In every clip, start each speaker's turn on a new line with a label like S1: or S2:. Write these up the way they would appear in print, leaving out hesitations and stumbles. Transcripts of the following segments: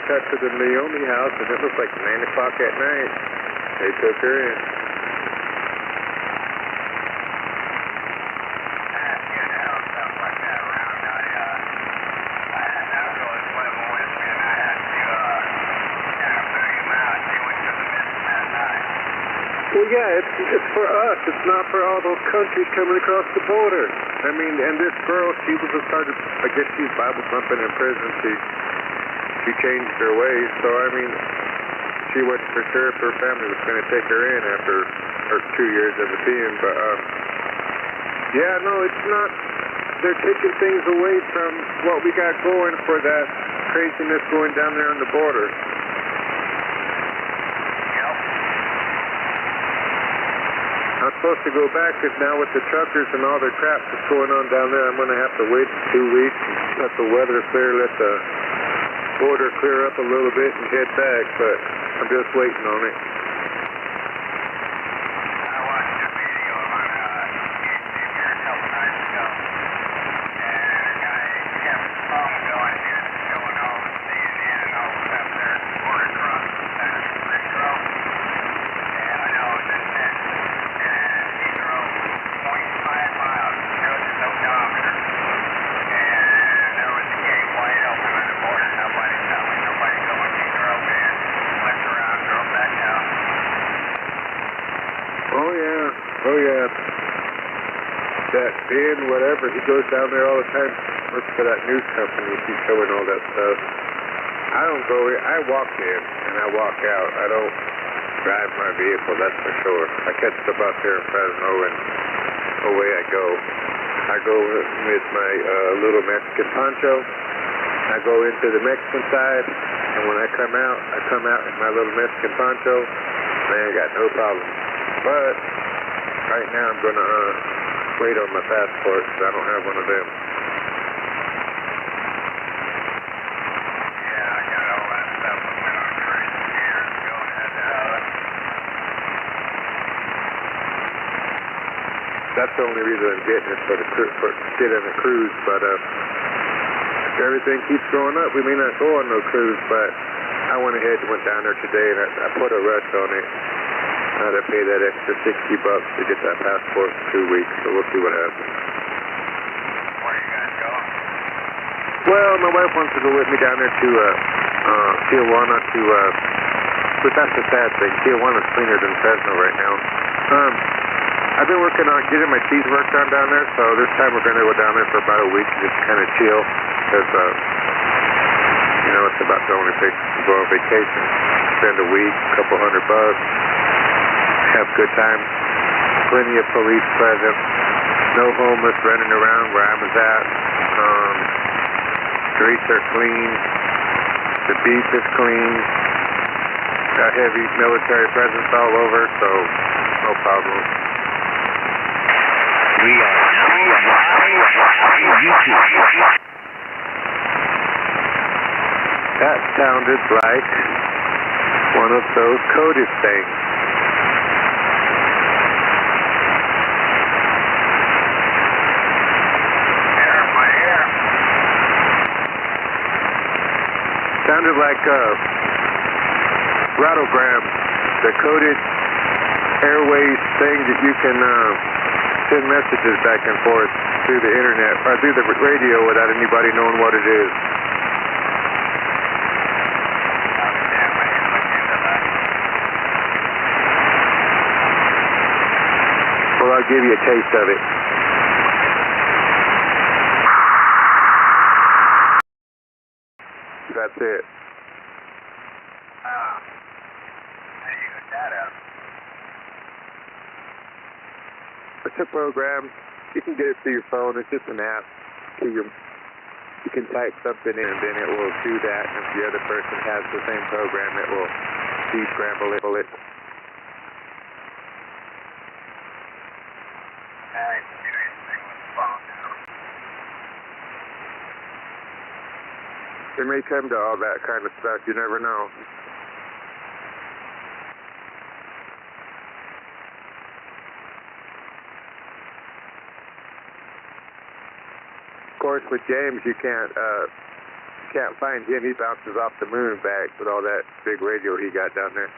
S1: cut to the Leone house, and it was like 9 o'clock at night. They took her in. Well, yeah, it's for us. It's not for all those countries coming across the border. I mean, and this girl, she was a part of, I guess she's Bible thumping in prison. She changed her ways. So, I mean, she wasn't for sure if her family was going to take her in after her 2 years of it being. But, yeah, no, it's not. They're taking things away from what we got going for that craziness going down there on the border. I'm supposed to go back, because now with the truckers and all their crap that's going on down there, I'm going to have to wait 2 weeks, let the weather clear, let the border clear up a little bit and head back, but I'm just waiting on it.
S2: I watched a video on YouTube here a couple nights ago, and a guy kept his phone going here, showing all the CNN and all the stuff there at the border crossing down the bridge road, and I know it was in 0.5 miles, showed his odometer, and there was a gate wide open on the border, nobody coming, nobody going, he drove in, went around, drove back out.
S1: Oh yeah. That Ben, whatever, he goes down there all the time, works for that news company, he's showing all that stuff. I don't go in, I walk in, and I walk out, I don't drive my vehicle, that's for sure. I catch the bus here in Fresno, and away I go. I go with my little Mexican poncho. I go into the Mexican side, and when I come out in my little Mexican poncho, and I ain't got no problem. But right now I'm going to wait on my passport, because I don't have one of them.
S2: Yeah, I got all that stuff that went on crazy years ago, and had to have it.
S1: That's the only reason I'm getting it, for get on a cruise, but if everything keeps going up, we may not go on no cruise, but I went ahead and went down there today, and I put a rush on it. I had to pay that extra $60 to get that passport for 2 weeks, so we'll see what happens.
S2: Where are you guys going?
S1: Well, my wife wants to go with me down there to Tijuana but that's the sad thing. Tijuana's cleaner than Fresno right now. I've been working on getting my teeth worked on down there, so this time we're going to go down there for about a week and just kind of chill, because, it's about the only place to go on vacation. Spend a week, a couple $100, have good time, plenty of police presence, no homeless running around where I was at, streets are clean, the beach is clean, got heavy military presence all over, so no problem.
S3: We are now live on YouTube.
S1: That sounded like one of those coded things.
S2: My ear.
S1: Sounded like rattlograms, the coded airways thing that you can send messages back and forth through the internet, or through the radio without anybody knowing what it is. Well, I'll give you a taste of it. That's it.
S2: How do you get that up?
S1: It's a program. You can get it through your phone. It's just an app. You can type something in, and then it will do that. And if the other person has the same program, it will de-scramble it.
S2: I didn't do anything with the phone now.
S1: It may come to all that kind of stuff. You never know. Of course, with James, you can't can't find him. He bounces off the moon back with all that big radio he got down there.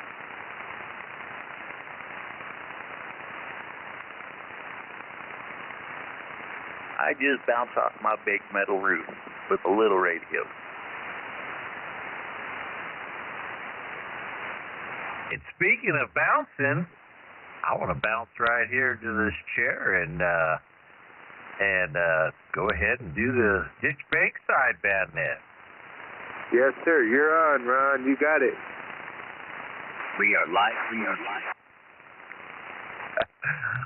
S3: I just bounce off my big metal roof with a little radio. And speaking of bouncing, I want to bounce right here to this chair and go ahead and do the Ditchbank sideband net.
S1: Yes, sir. You're on, Ron. You got it.
S3: We are live.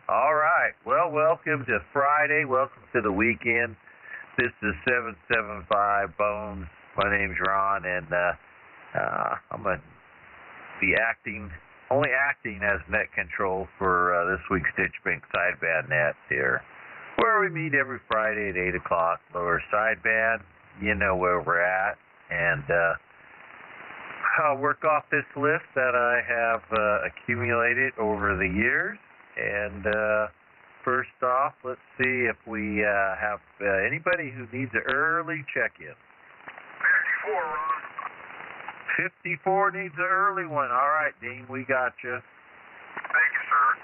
S3: All right. Well, welcome to Friday. Welcome to the weekend. This is 775 Bones. My name's Ron, and I'm going to be only acting as net control for this week's Ditchbank sideband net here, where we meet every Friday at 8 o'clock, lower sideband. You know where we're at. And I'll work off this list that I have accumulated over the years. And first off, let's see if we have anybody who needs an early check-in.
S2: 54, Ron.
S3: 54 needs an early one. All right, Dean, we got you.
S2: Thank you, sir.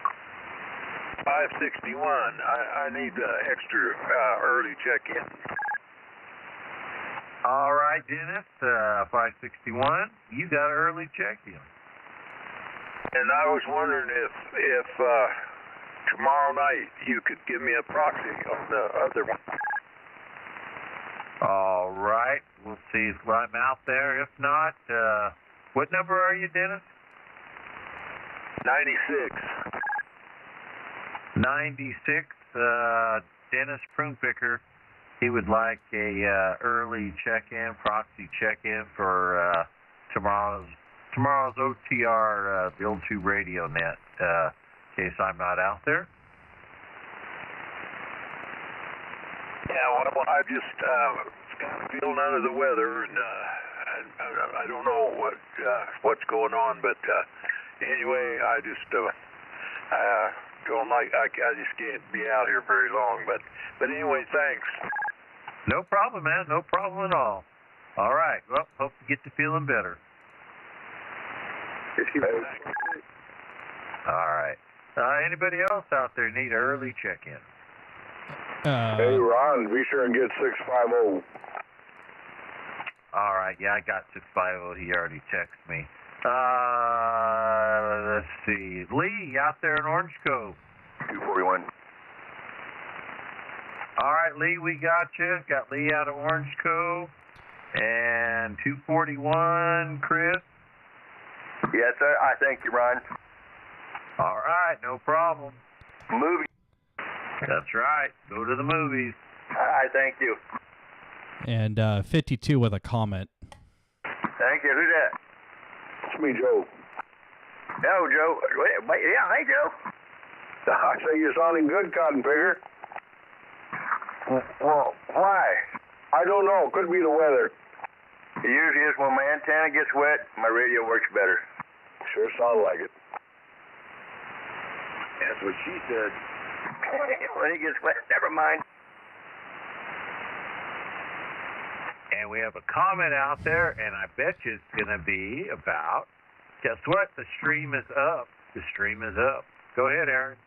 S4: 561. I need extra early check-in.
S3: All right, Dennis, 561. You got early check-in.
S4: And I was wondering if tomorrow night you could give me a proxy on the other one.
S3: All right, we'll see if I'm out there. If not, what number are you, Dennis?
S4: 96.
S3: 96. Dennis Prunepicker. He would like a early check-in, proxy check-in for tomorrow's OTR, the old tube radio net, in case I'm not out there.
S4: Yeah, well, I just kind of feeling under the weather, and I don't know what's going on, but anyway, I just don't like. I just can't be out here very long, but anyway, thanks.
S3: No problem, man. No problem at all. All right. Well, hope you get to feeling better. All right. Anybody else out there need an early check-in?
S4: Hey, Ron, be sure and get 650.
S3: All right. Yeah, I got 650. He already texted me. Let's see. Lee, out there in Orange Cove.
S4: 241.
S3: All right, Lee, we got you. Got Lee out of Orange Cove. And 241, Chris.
S4: Yes, sir. I thank you, Ron.
S3: All right, no problem.
S4: Movie.
S3: That's right. Go to the movies.
S4: I thank you.
S5: And 52 with a comment.
S4: Thank you. Who's that? It's me, Joe. Hello, Joe. Wait, yeah, hey, Joe. I say you're sounding good, Cotton Picker. Well, why? I don't know. Could be the weather. It usually is when my antenna gets wet, my radio works better. Sure sounds like it. That's what she said. When it gets wet, never mind.
S3: And we have a comment out there, and I bet you it's going to be about, guess what? The stream is up. The stream is up. Go ahead, Aaron.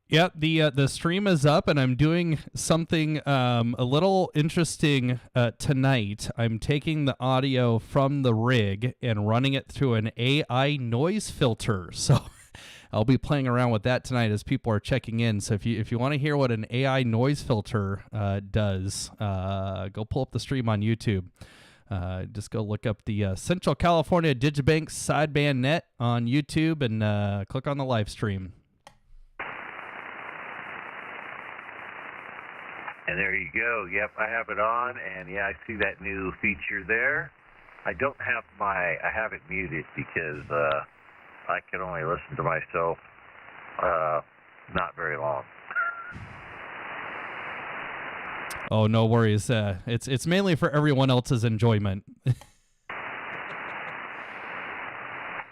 S5: Yeah, the stream is up, and I'm doing something a little interesting tonight. I'm taking the audio from the rig and running it through an AI noise filter. So I'll be playing around with that tonight as people are checking in. So if you want to hear what an AI noise filter does, go pull up the stream on YouTube. Just go look up the Central California Ditchbank sideband net on YouTube and click on the live stream.
S3: And there you go. Yep, I have it on, and yeah, I see that new feature there. I have it muted because I can only listen to myself not very long.
S5: Oh, no worries. It's mainly for everyone else's enjoyment.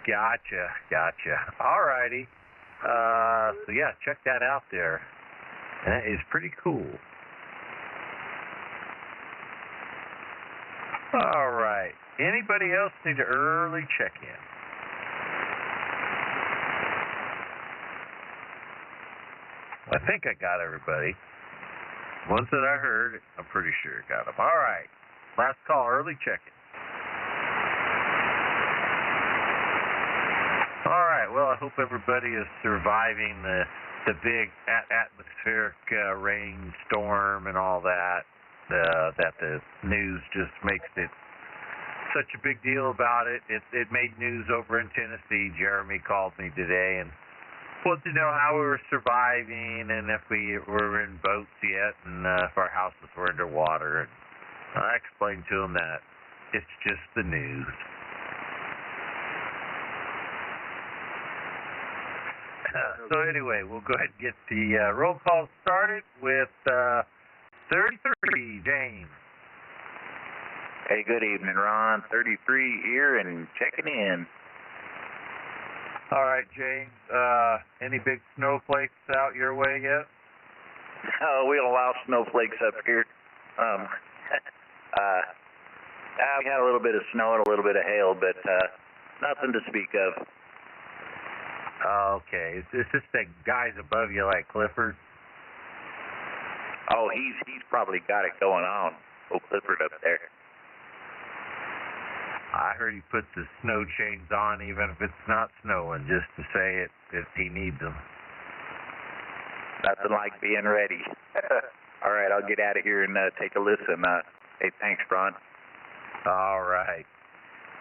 S3: Gotcha. All righty. So yeah, check that out there. That is pretty cool. All right. Anybody else need an early check-in? I think I got everybody. Ones that I heard, I'm pretty sure I got them. All right. Last call, early check-in. All right. Well, I hope everybody is surviving the big atmospheric rainstorm and all that. That the news just makes it such a big deal about it. It made news over in Tennessee. Jeremy called me today and wanted to know how we were surviving and if we were in boats yet and if our houses were underwater. And I explained to him that it's just the news. So anyway, we'll go ahead and get the roll call started with 33, James.
S6: Hey, good evening, Ron. 33 here and checking in.
S3: All right, James. Any big snowflakes out your way yet?
S6: Oh, we don't allow snowflakes up here. We had a little bit of snow and a little bit of hail, but nothing to speak of.
S3: Okay. Is this the guys above you like Clifford?
S6: Oh, he's probably got it going on. Oh, Clifford up there.
S3: I heard he puts his snow chains on even if it's not snowing, just to say it if he needs them.
S6: Nothing like being ready. All right, I'll get out of here and take a listen. Hey, thanks, Ron.
S3: All right.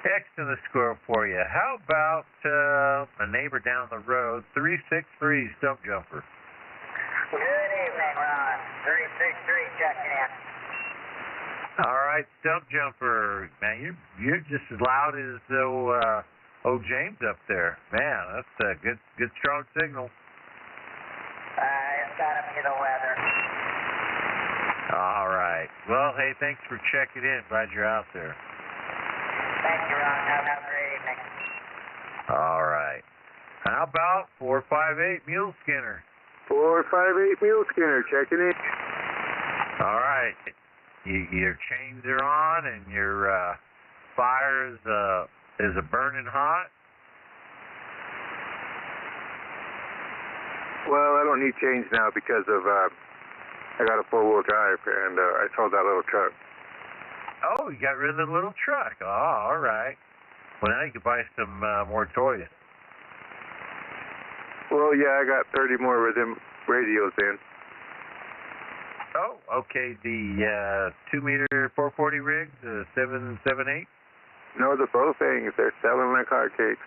S3: Next in the score for you. How about a neighbor down the road, 363 Stump Jumper?
S2: Good evening, Ron. 363 checking in.
S3: All right, Stump Jumper. Man, you're just as loud as old James up there. Man, that's a good strong signal.
S2: It's gotta be the weather.
S3: All right. Well, hey, thanks for checking in. Glad you're out there.
S2: Thank you, Ron. Have a great evening.
S3: All right. How about 458 Mule Skinner?
S1: 458 Mule Skinner, checking in.
S3: All right. Your chains are on and your fire is a burning hot?
S1: Well, I don't need change now because of I got a 4-wheel drive and I sold that little truck.
S3: Oh, you got rid of the little truck. Oh, all right. Well, now you can buy some more toys.
S1: Well, yeah, I got 30 more of them radios in.
S3: Oh, okay. The 2-meter 440 rigs, 778?
S1: No, the Bofangs, they're selling like hotcakes.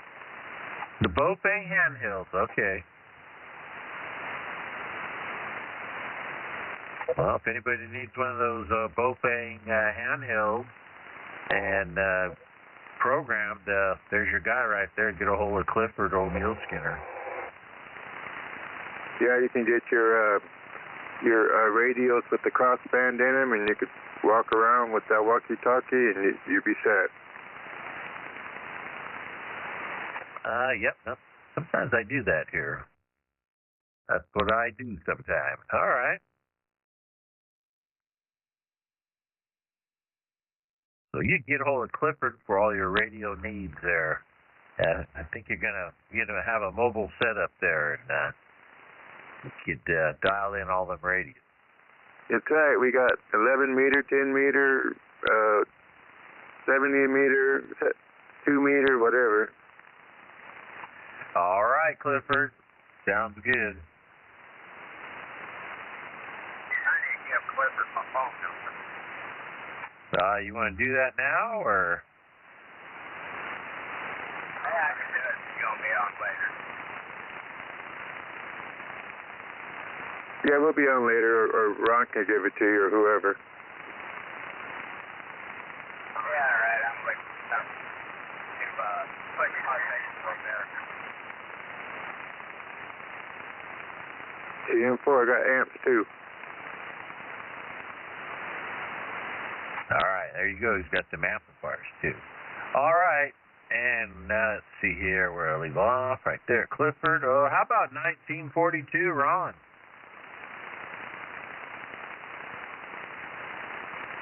S3: The Bofang handhelds, okay. Well, if anybody needs one of those Bofang handhelds and programmed, there's your guy right there. Get a hold of Clifford, old Mule Skinner.
S1: Yeah, you can get your radios with the crossband in them, and you could walk around with that walkie-talkie, and you'd be set.
S3: Yep. Sometimes I do that here. That's what I do sometimes. All right. So you get a hold of Clifford for all your radio needs there. I think you're gonna have a mobile setup there, and you could dial in all them radios.
S1: That's right. We got 11 meter, 10 meter, 70 meter, 2 meter, whatever.
S3: All right, Clifford. Sounds good.
S2: I need to give Clifford my phone number.
S3: You want to do that now, or?
S2: Yeah, I can do it. You're going to be on later.
S1: Yeah, we'll be on later, or Ron can give it to you, or whoever.
S2: Yeah, all right. I'm looking to put my face from there.
S1: TM4, I got amps too.
S3: All right, there you go. He's got some amplifiers too. All right, and let's see here where I leave off. Right there, Clifford. Oh, how about 1942, Ron?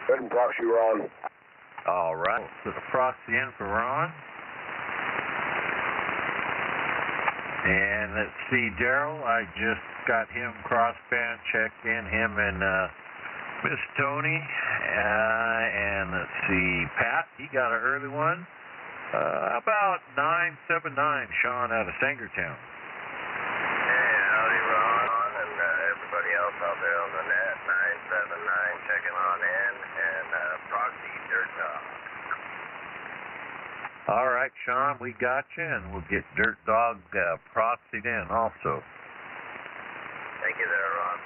S7: Good and talk to you, Ron.
S3: All right. So the proxy in for Ron. And let's see, Daryl, I just got him crossband checked in, him and Miss Tony. And let's see, Pat, he got an early one. About 979, Sean out of Sangertown.
S2: Hey, howdy, Ron, and everybody else out there on the net. 979 checking on in, and proxy dirt dog.
S3: All right, Sean, we got you, and we'll get Dirt Dog proxied in also.
S2: Thank you there, Ron.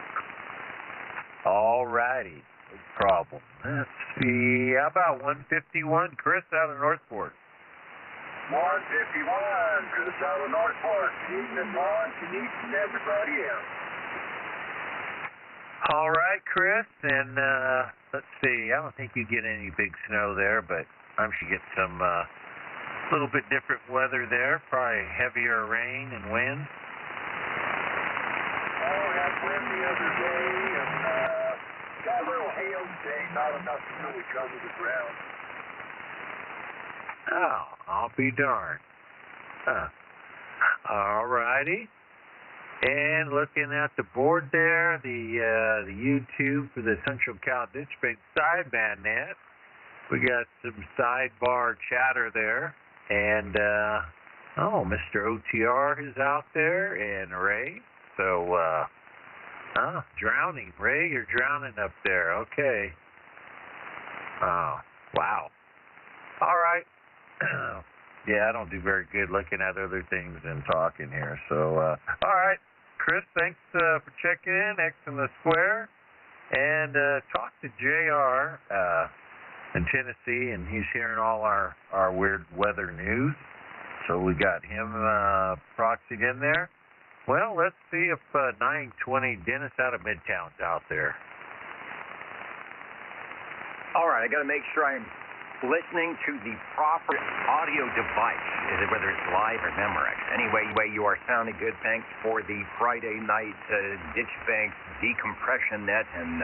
S3: All righty, no problem. Let's see, how about 151, Chris out of Northport?
S2: 151, Chris out of Northport. Good evening, Ron. Good evening, everybody else.
S3: All right, Chris, and let's see, I don't think you get any big snow there, but I'm sure you get some little bit different weather there, probably heavier rain and wind.
S2: Oh, we had wind the other day, and got a little hail today, not enough to really cover the ground.
S3: Oh, I'll be darned. All righty. And looking at the board there, the YouTube for the Central Cal Ditchbank Sideband net, we got some sidebar chatter there. And, Mr. OTR is out there, and Ray. So, drowning. Ray, you're drowning up there. Okay. Oh, wow. All right. Yeah, I don't do very good looking at other things and talking here. So, all right. Chris, thanks for checking in. X in the square. And talk to JR in Tennessee, and he's hearing all our weird weather news. So we got him proxied in there. Well, let's see if 920 Dennis out of Midtown's out there.
S7: All right, I got to make sure I'm listening to the proper audio device, whether it's live or Memorex. Anyway, you are sounding good. Thanks for the Friday night Ditchbank decompression net, and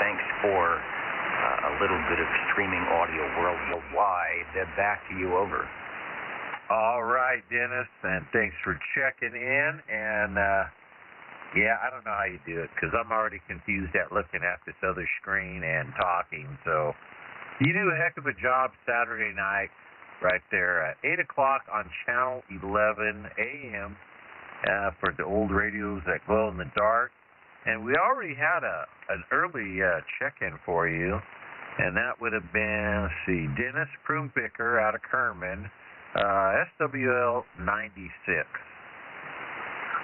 S7: thanks for a little bit of streaming audio worldwide. Back to you, over.
S3: All right, Dennis, and thanks for checking in. And, yeah, I don't know how you do it, because I'm already confused at looking at this other screen and talking. So you do a heck of a job Saturday night right there at 8 o'clock on Channel 11 AM for the old radios that glow in the dark. And we already had an early check-in for you, and that would have been, let's see, Dennis Prumpicker out of Kerman, SWL 96.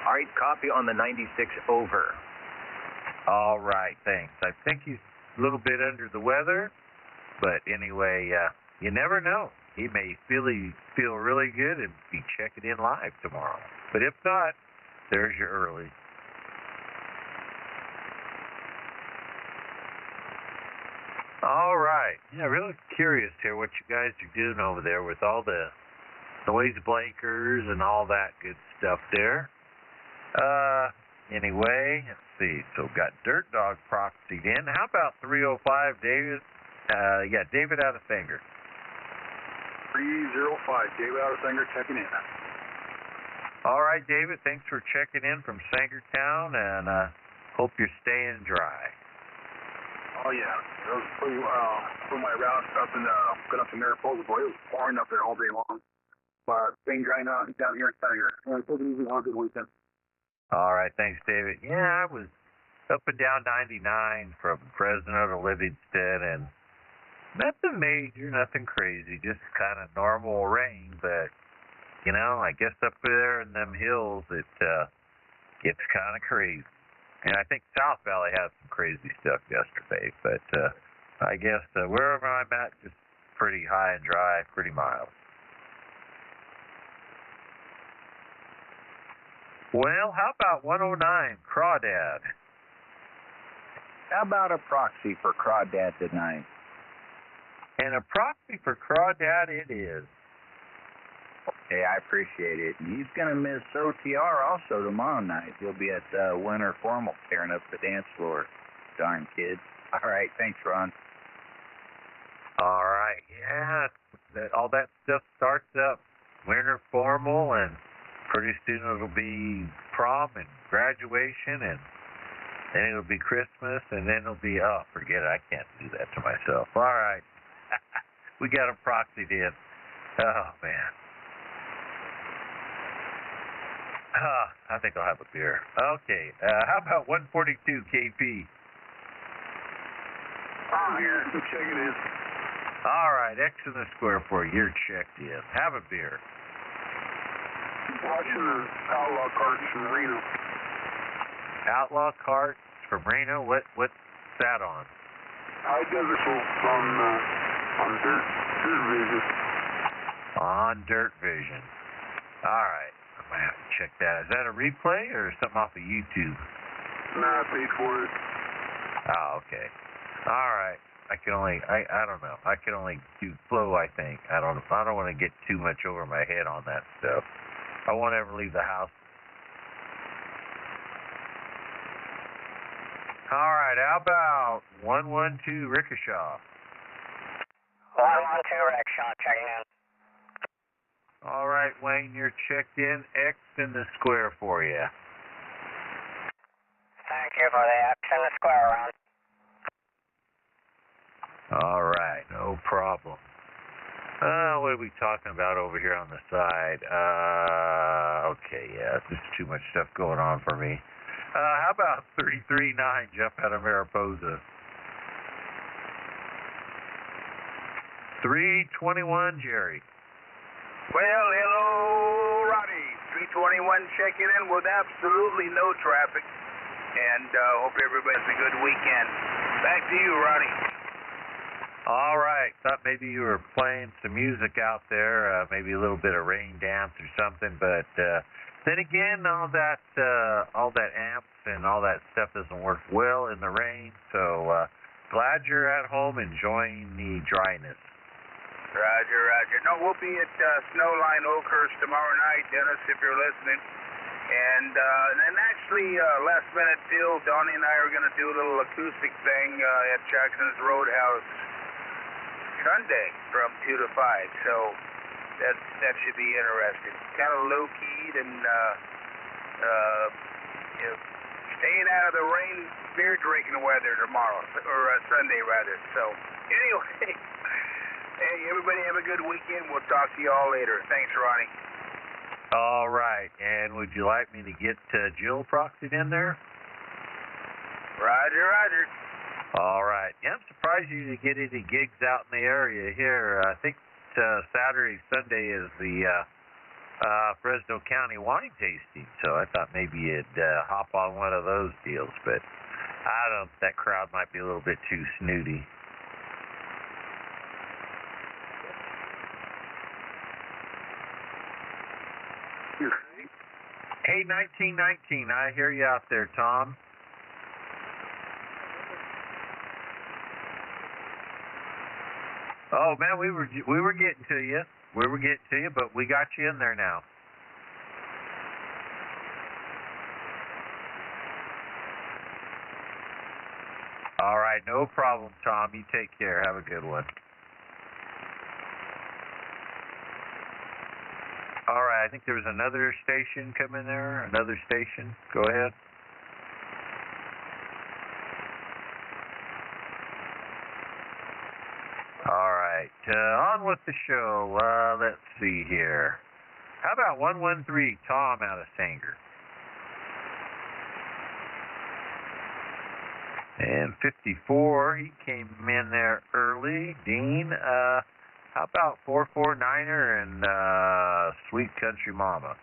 S7: All right, copy on the 96, over.
S3: All right, thanks. I think he's a little bit under the weather, but anyway, you never know. He may feel really good and be checking in live tomorrow. But if not, there's your early. All right. Yeah, really curious here what you guys are doing over there with all the noise blankers and all that good stuff there. Anyway, let's see. So got Dirt Dog proxied in. How about 305 David? David out of Sanger.
S2: 305, David out of Sanger checking in.
S3: All right, David. Thanks for checking in from Sangertown, and hope you're staying dry.
S2: Oh, yeah. It was pretty, for my route up in, got up to Mariposa, boy, it was pouring up there all day long. But staying dry now down here in Sanger. And it's easy on a good weekend.
S3: All right, thanks, David. Yeah, I was up and down 99 from Fresno to Livingston, and nothing major, nothing crazy, just kind of normal rain. But, you know, I guess up there in them hills, it gets kind of crazy. And I think South Valley had some crazy stuff yesterday. But I guess wherever I'm at, just pretty high and dry, pretty mild. Well, how about 109, Crawdad?
S6: How about a proxy for Crawdad tonight?
S3: And a proxy for Crawdad it is.
S6: Okay, I appreciate it. And he's going to miss OTR also tomorrow night. He'll be at Winter Formal tearing up the dance floor. Darn kid. All right, thanks, Ron.
S3: All right, yeah, all that stuff starts up. Winter formal, and pretty soon it'll be prom and graduation, and then it'll be Christmas, and then it'll be, oh, forget it, I can't do that to myself. All right, we got them proxied in. Oh, man. I think I'll have a beer. Okay, how about 142 KP?
S4: Oh, here, check it in.
S3: All right, X in the square for you. You're checked in. Have a beer.
S4: Watching the outlaw carts from Reno.
S3: Outlaw carts from Reno. What's that on?
S4: Identical on Dirt Vision.
S3: On Dirt Vision. All right, I'm gonna have to check that. Is that a replay or something off of YouTube?
S4: Nah, I paid for it.
S3: Oh, okay. All right. I don't know. I can only do flow, I think. I don't want to get too much over my head on that stuff. I won't ever leave the house. All right, how about 112 Rickahaw?
S2: 112 Rickshaw, checking in.
S3: All right, Wayne, you're checked in. X in the square for you.
S2: Thank you for the X in the square round.
S3: All right, no problem. What are we talking about over here on the side? Okay, yeah, there's too much stuff going on for me. How about 339 Jeff out of Mariposa? 321 Jerry.
S8: Well, hello, Ronnie. 321 checking in with absolutely no traffic. And hope everybody has a good weekend. Back to you, Ronnie.
S3: All right. Thought maybe you were playing some music out there, maybe a little bit of rain dance or something. But then again, all that amps and all that stuff doesn't work well in the rain. So glad you're at home enjoying the dryness.
S8: Roger, Roger. No, we'll be at Snowline Oakhurst tomorrow night, Dennis, if you're listening. And actually, last minute deal, Donnie and I are going to do a little acoustic thing at Jackson's Roadhouse Sunday from 2 to 5. So that should be interesting. Kind of low-keyed and staying out of the rain, beer drinking weather tomorrow, or Sunday rather. So anyway, hey, everybody have a good weekend. We'll talk to you all later. Thanks, Ronnie.
S3: All right. And would you like me to get Jill proxied in there?
S8: Roger, Roger.
S3: All right. Yeah, I'm surprised you didn't get any gigs out in the area here. I think Saturday, Sunday is the Fresno County wine tasting, so I thought maybe you'd hop on one of those deals, but I don't know, that crowd might be a little bit too snooty. Hey, 1919, I hear you out there, Tom. Oh man, we were getting to you. We were getting to you, but we got you in there now. All right, no problem, Tom. You take care. Have a good one. All right, I think there was another station coming there. Another station. Go ahead. All right, on with the show. Let's see here. How about 113 Tom out of Sanger? And 54, he came in there early. Dean, how about 449er and Sweet Country Mama?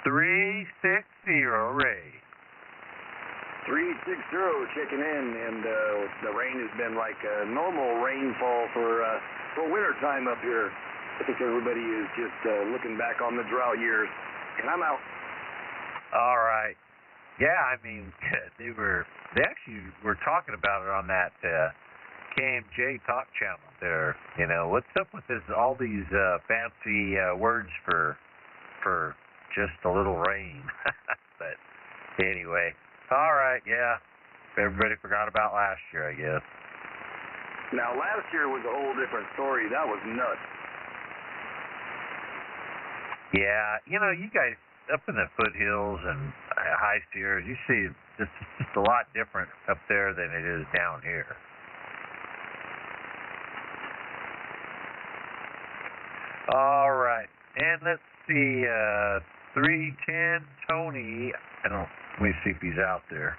S3: Ray.
S9: 360 checking in, and the rain has been like a normal rainfall for winter time up here. I think everybody is just looking back on the drought years, and I'm out.
S3: All right. Yeah, I mean, they actually were talking about it on that KMJ talk channel there. You know, what's up with all these fancy words for just a little rain? But anyway, All right, yeah. Everybody forgot about last year, I guess.
S9: Now, last year was a whole different story. That was nuts.
S3: Yeah, you know, you guys up in the foothills and high Sierras, you see it's just a lot different up there than it is down here. All right, and let's see, 310 Tony. Let me see if he's out there.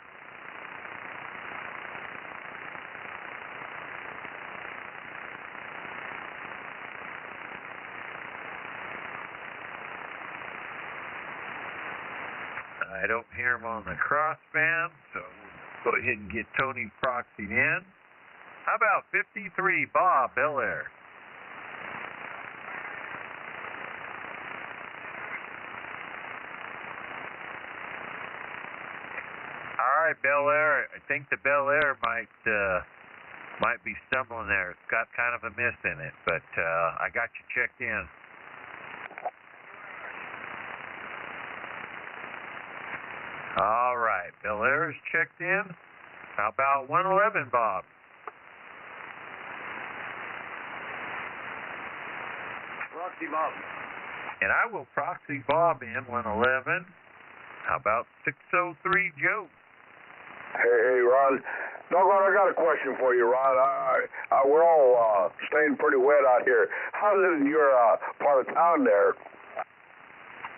S3: I don't hear him on the crossband, so we'll go ahead and get Tony proxied in. How about 53 Bob Bel Air? All right, Bel Air. I think the Bel Air might be stumbling there. It's got kind of a miss in it, but I got you checked in. All right, Bel Air is checked in. How about 111, Bob?
S9: Proxy Bob.
S3: And I will proxy Bob in 111. How about 603, Joe?
S10: Hey, Ron. Doggone, I got a question for you, Ron. We're all staying pretty wet out here. How's it in your part of town there?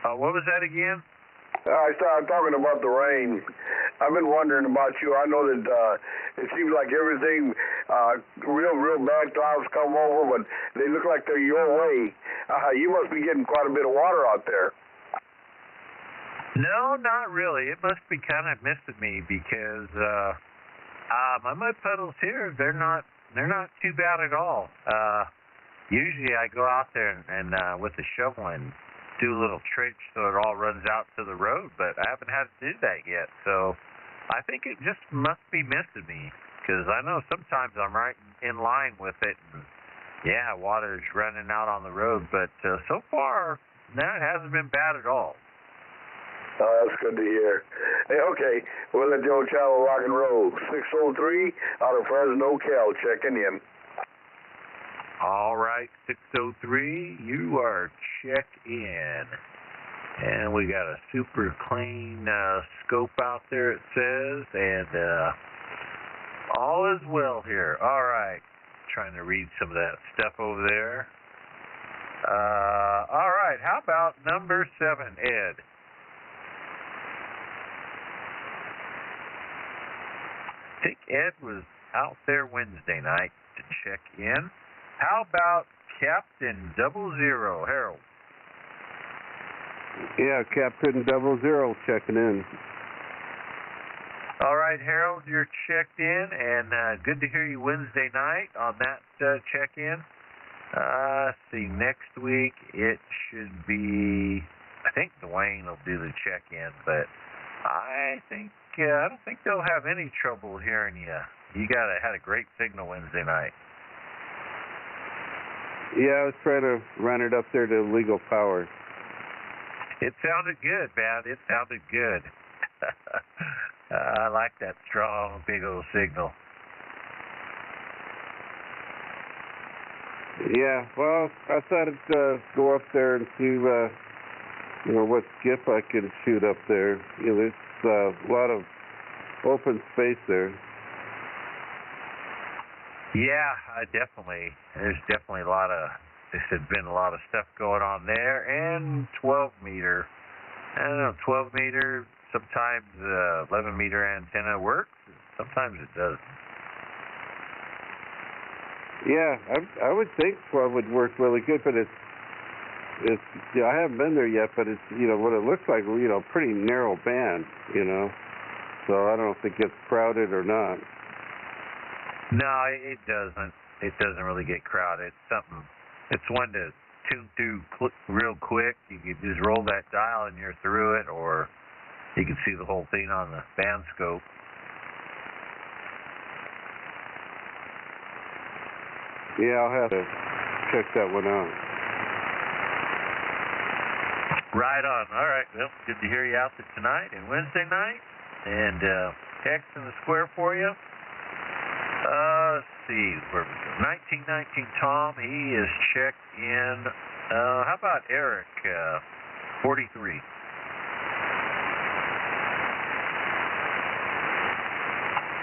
S3: What was that again?
S10: I started talking about the rain. I've been wondering about you. I know that it seems like everything, real bad clouds come over, but they look like they're your way. You must be getting quite a bit of water out there.
S3: No, not really. It must be kind of missing me because my mud puddles here, they're not too bad at all. Usually I go out there and with a shovel and do a little trench so it all runs out to the road, but I haven't had to do that yet. So I think it just must be missing me because I know sometimes I'm right in line with it. And yeah, water's running out on the road, but so far, no, it hasn't been bad at all.
S10: Oh, that's good to hear. Hey, okay, we'll let Joe Chalo rock and roll. 603 out of Fresno, Cal, checking in.
S3: All right, 603, you are checked in. And we got a super clean scope out there, it says, and all is well here. All right, trying to read some of that stuff over there. All right, how about number 7, Ed? I think Ed was out there Wednesday night to check in. How about Captain 00, Harold?
S11: Yeah, Captain 00 checking in.
S3: All right, Harold, you're checked in, and good to hear you Wednesday night on that check-in. Let's see, next week it should be, I think Dwayne will do the check-in, but I don't think they'll have any trouble hearing you. You had a great signal Wednesday night.
S11: Yeah, I was trying to run it up there to legal power.
S3: It sounded good, man. It sounded good. I like that strong, big old signal.
S11: Yeah, well, I thought I'd go up there and see, what skip I could shoot up there. There's a lot of open space there.
S3: Yeah, definitely. There's definitely been a lot of stuff going on there. And 12 meter. I don't know, 12 meter, sometimes 11 meter antenna works. Sometimes it doesn't.
S11: Yeah, I would think 12 would work really good, but it's I haven't been there yet, but it's, what it looks like, pretty narrow band, So I don't know if it gets crowded or not.
S3: No, it doesn't. It doesn't really get crowded. It's one to tune through real quick. You can just roll that dial and you're through it, or you can see the whole thing on the band scope.
S11: Yeah, I'll have to check that one out.
S3: Right on. All right. Well, good to hear you out there tonight and Wednesday night. And X in the square for you. Let's see, where we go. 1919 Tom, he is checked in. How about Eric, 43?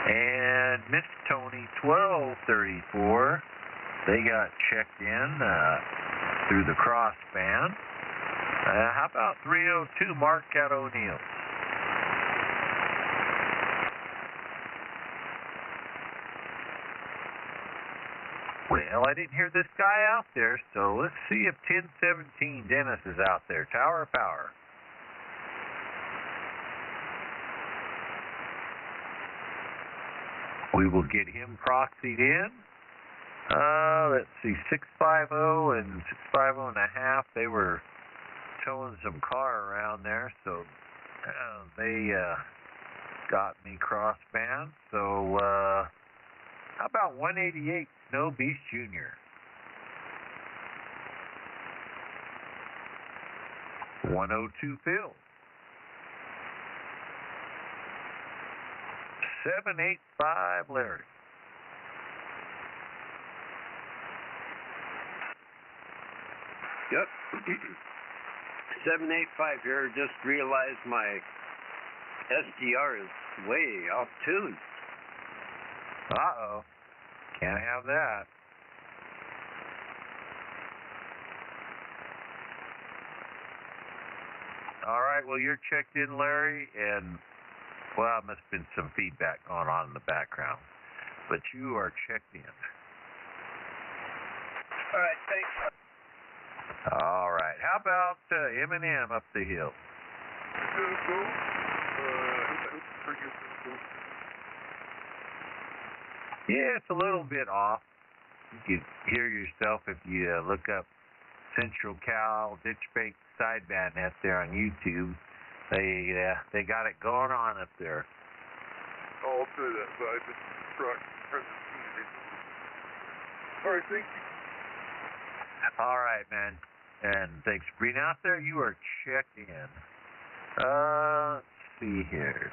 S3: And Miss Tony, 1234. They got checked in through the crossband. How about 302 Mark at O'Neill? Well, I didn't hear this guy out there, so let's see if 1017 Dennis is out there. Tower of Power. We will get him proxied in. Let's see, 650 and 650 and a half. They were towing some car around there, so they got me crossband. So how about 188 Snow Beast Jr.? 102 Phil. 785 Larry.
S11: Yep. 785 here. Just realized my SDR is way off tune.
S3: Uh-oh. Can't have that. All right, well, you're checked in, Larry, and, well, must have been some feedback going on in the background. But you are checked in.
S8: All right, thanks.
S3: All right. How about M&M up the hill? Yeah, it's a little bit off. You can hear yourself if you look up Central Cal Ditchbank Sideband out there on YouTube. They got it going on up there.
S1: Oh, I'll do that, but I just struck. All right, thank you.
S3: All right, man. And thanks for being out there. You are checked in. Let's see here.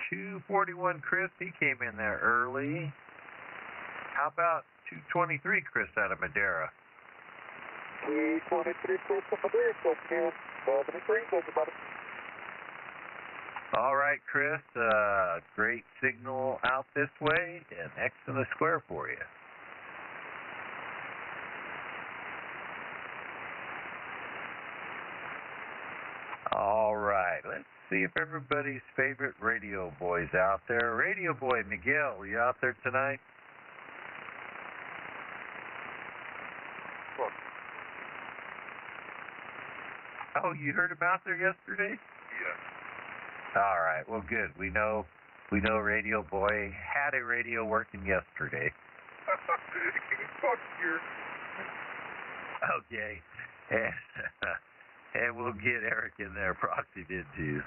S3: 241 Chris, he came in there early. How about 223 Chris out of Madera?
S12: 223 Chris out of Madera, so 12
S3: All right, Chris. Great signal out this way, and X in the square for you. All right, let's see if everybody's favorite radio boy's out there. Radio boy Miguel, you out there tonight?
S1: What?
S3: Oh, you heard him out there yesterday?
S1: Yeah.
S3: All right, well, good. We know Radio Boy had a radio working yesterday.
S1: Fuck you.
S3: Okay, and we'll get Eric in there proxied in too.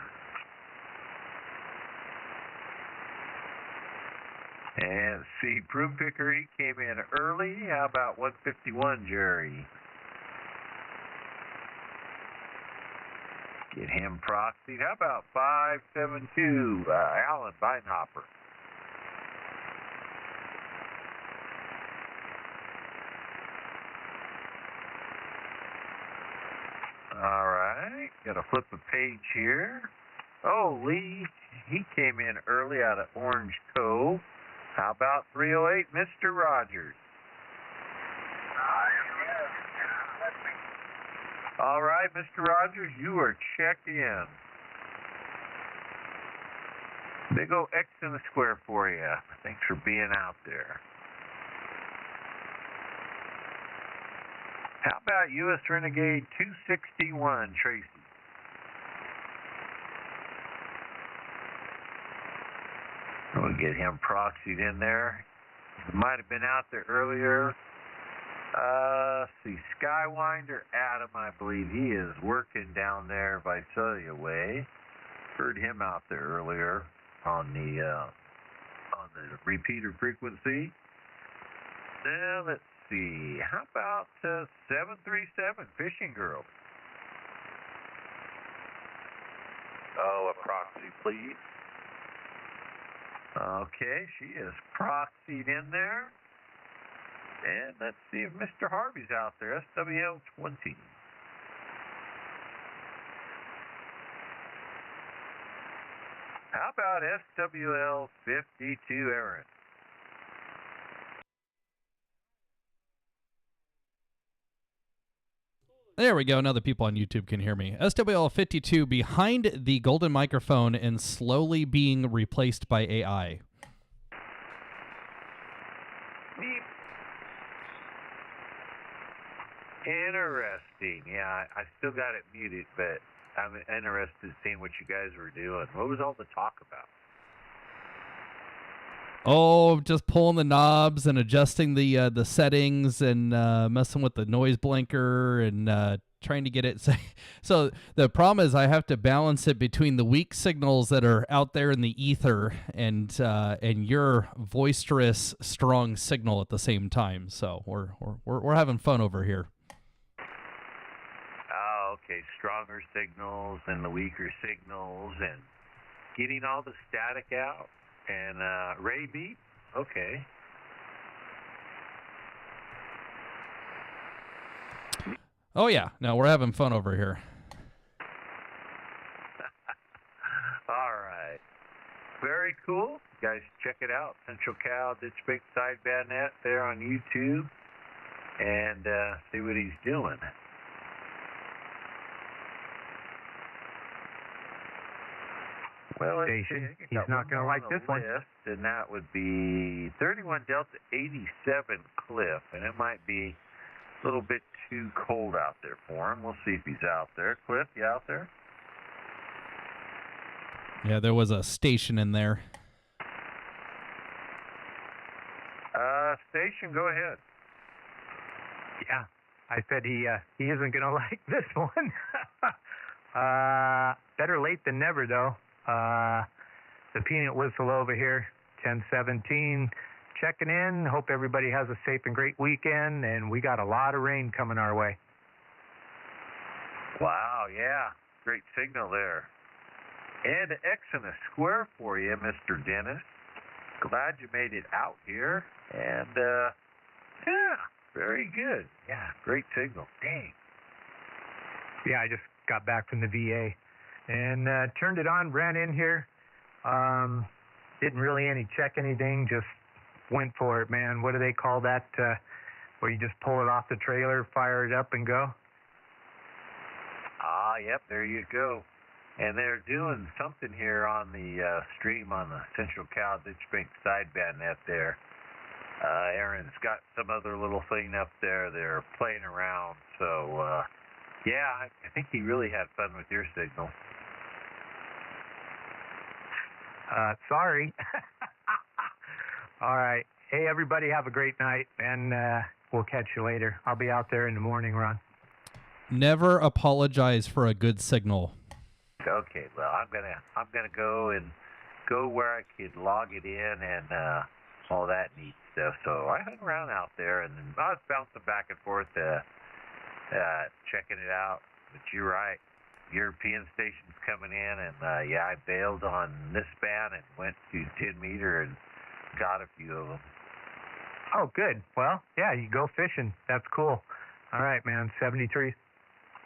S3: And see, Broom Picker, he came in early. How about 151, Jerry? Get him proxied. How about 572, Alan Beinhopper? All right, got to flip a page here. Oh, Lee, he came in early out of Orange Cove. How about 308, Mr. Rogers? All right, Mr. Rogers, you are checked in. Big ol' X in the square for you. Thanks for being out there. How about U.S. Renegade 261, Tracy? We'll get him proxied in there. He might have been out there earlier. See, Skywinder Adam, I believe he is working down there by Celia Way. Heard him out there earlier on the repeater frequency. Now let's see. How about 737 Fishing Girl?
S4: Oh, a proxy, please.
S3: Okay, she is proxied in there. And let's see if Mr. Harvey's out there. SWL 20. How about SWL 52, Aaron?
S5: There we go. Now the people on YouTube can hear me. SWL 52 behind the golden microphone and slowly being replaced by AI.
S3: Beep. Interesting. Yeah, I still got it muted, but I'm interested in seeing what you guys were doing. What was all the talk about?
S5: Oh, just pulling the knobs and adjusting the settings and messing with the noise blinker and trying to get it. So the problem is I have to balance it between the weak signals that are out there in the ether and your boisterous, strong signal at the same time. So we're having fun over here.
S3: Oh, okay. Stronger signals and the weaker signals and getting all the static out. And Ray beat? Okay.
S5: Oh, yeah. No, we're having fun over here.
S3: All right. Very cool. You guys check it out. Central Cal Ditchbank Sideband net there on YouTube. And see what he's doing. Well,
S13: Station. He's not going to like this one.
S3: And that would be 31 Delta 87 Cliff. And it might be a little bit too cold out there for him. We'll see if he's out there. Cliff, you out there?
S5: Yeah, there was a station in there.
S3: Station, go ahead.
S13: Yeah, I said he isn't going to like this one. Better late than never, though. The peanut whistle over here, 1017, checking in. Hope everybody has a safe and great weekend, and we got a lot of rain coming our way.
S3: Wow, yeah, great signal there. And an X and a square for you, Mr. Dennis. Glad you made it out here, and yeah, very good. Yeah, great signal. Dang.
S13: Yeah, I just got back from the VA. And turned it on, ran in here. Didn't really check anything, just went for it, man. What do they call that? Where you just pull it off the trailer, fire it up, and go?
S3: Ah, yep, there you go. And they're doing something here on the stream on the Central Cal Ditchbank Sideband net there. Aaron's got some other little thing up there. They're playing around. So, yeah, I think he really had fun with your signal.
S13: Sorry. All right. Hey, everybody, have a great night, and we'll catch you later. I'll be out there in the morning, Ron.
S5: Never apologize for a good signal.
S3: Okay, well, I'm gonna go where I could log it in and all that neat stuff. So I hung around out there, and I was bouncing back and forth, checking it out. But you're right. European stations coming in, and yeah, I bailed on this band and went to 10 meter and got a few of them.
S13: Oh, good. Well, yeah, you go fishing. That's cool. All right, man. 73.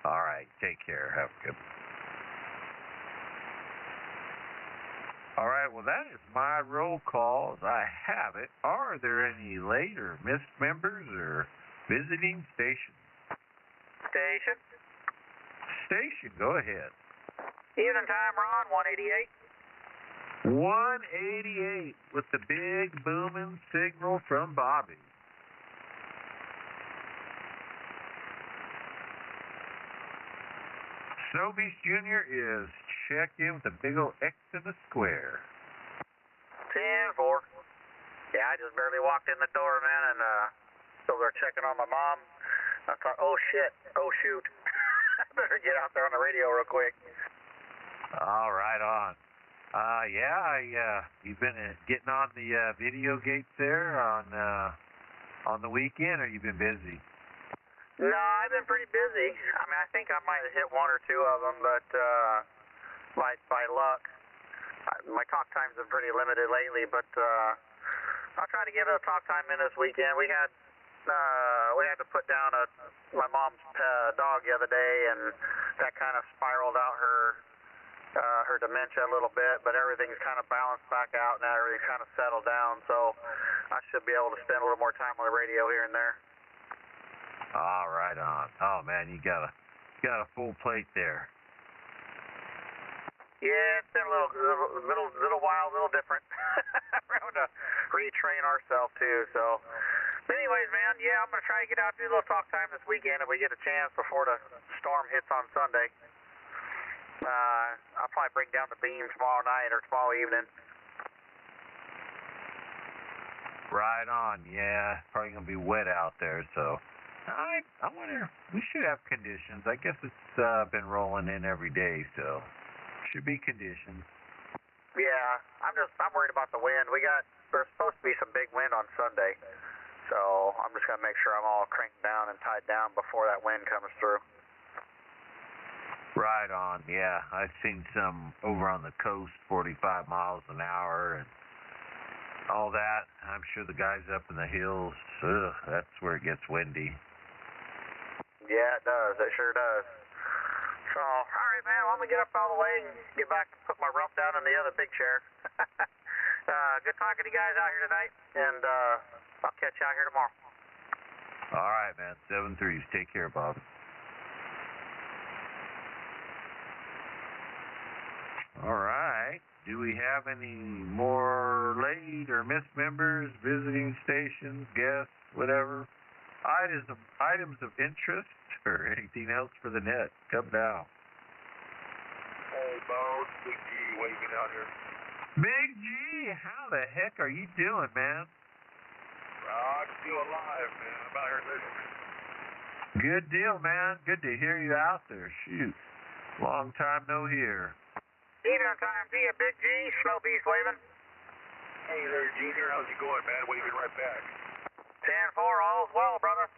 S3: All right, take care. Have a good. All right, well, that is my roll call as I have it. Are there any late or missed members or visiting stations?
S2: Station.
S3: Station, go ahead.
S2: Evening time, Ron, 188.
S3: 188 with the big booming signal from Bobby. Snow Beast Jr. is checked in with a big old X in the square.
S2: 10-4. Yeah, I just barely walked in the door, man, and still there checking on my mom. I thought, oh shit, oh shoot. I better get out there on the radio real quick.
S3: All right, on. Yeah, you've been getting on the video gates there on the weekend, or you've been busy?
S2: No, I've been pretty busy. I mean, I think I might have hit one or two of them, but by luck. My talk times have been pretty limited lately, but I'll try to get a talk time in this weekend. We had to put down my mom's dog the other day, and that kind of spiraled out her dementia a little bit, but everything's kind of balanced back out now. Everything's kind of settled down, so I should be able to spend a little more time on the radio here and there.
S3: All right on. Oh man, you got a full plate there.
S2: Yeah, it's been a little while, a little different. We're having to retrain ourselves too. So, but anyways, man, yeah, I'm gonna try to get out and do a little talk time this weekend if we get a chance before the storm hits on Sunday. I'll probably bring down the beam tomorrow night or tomorrow evening.
S3: Right on. Yeah, probably gonna be wet out there. So, I wonder. We should have conditions. I guess it's been rolling in every day, so. Should be conditions.
S2: Yeah, I'm worried about the wind. There's supposed to be some big wind on Sunday, so I'm just gonna make sure I'm all cranked down and tied down before that wind comes through.
S3: Right on. Yeah, I've seen some over on the coast, 45 miles an hour and all that. I'm sure the guys up in the hills, that's where it gets windy.
S2: Yeah, it does. It sure does. So, all right, man, let me get up all the way and get back and put my rump down in the other big chair. Good talking to you guys out here tonight, and I'll catch you out here tomorrow.
S3: All right, man. 7-3s. Take care, Bob. All right. Do we have any more late or missed members, visiting stations, guests, whatever? Items of interest or anything else for the net? Come down.
S4: Hey, Bones, Big G waving out here.
S3: Big G, how the heck are you doing, man?
S4: I'm still alive, man. I'm out here listening.
S3: Good deal, man. Good to hear you out there. Shoot. Long time no hear.
S2: Evening time to you, Big G. Snow Beast waving.
S4: Hey there, Junior. How's it going, man? Waving right back.
S2: 10-4, all's well, brother.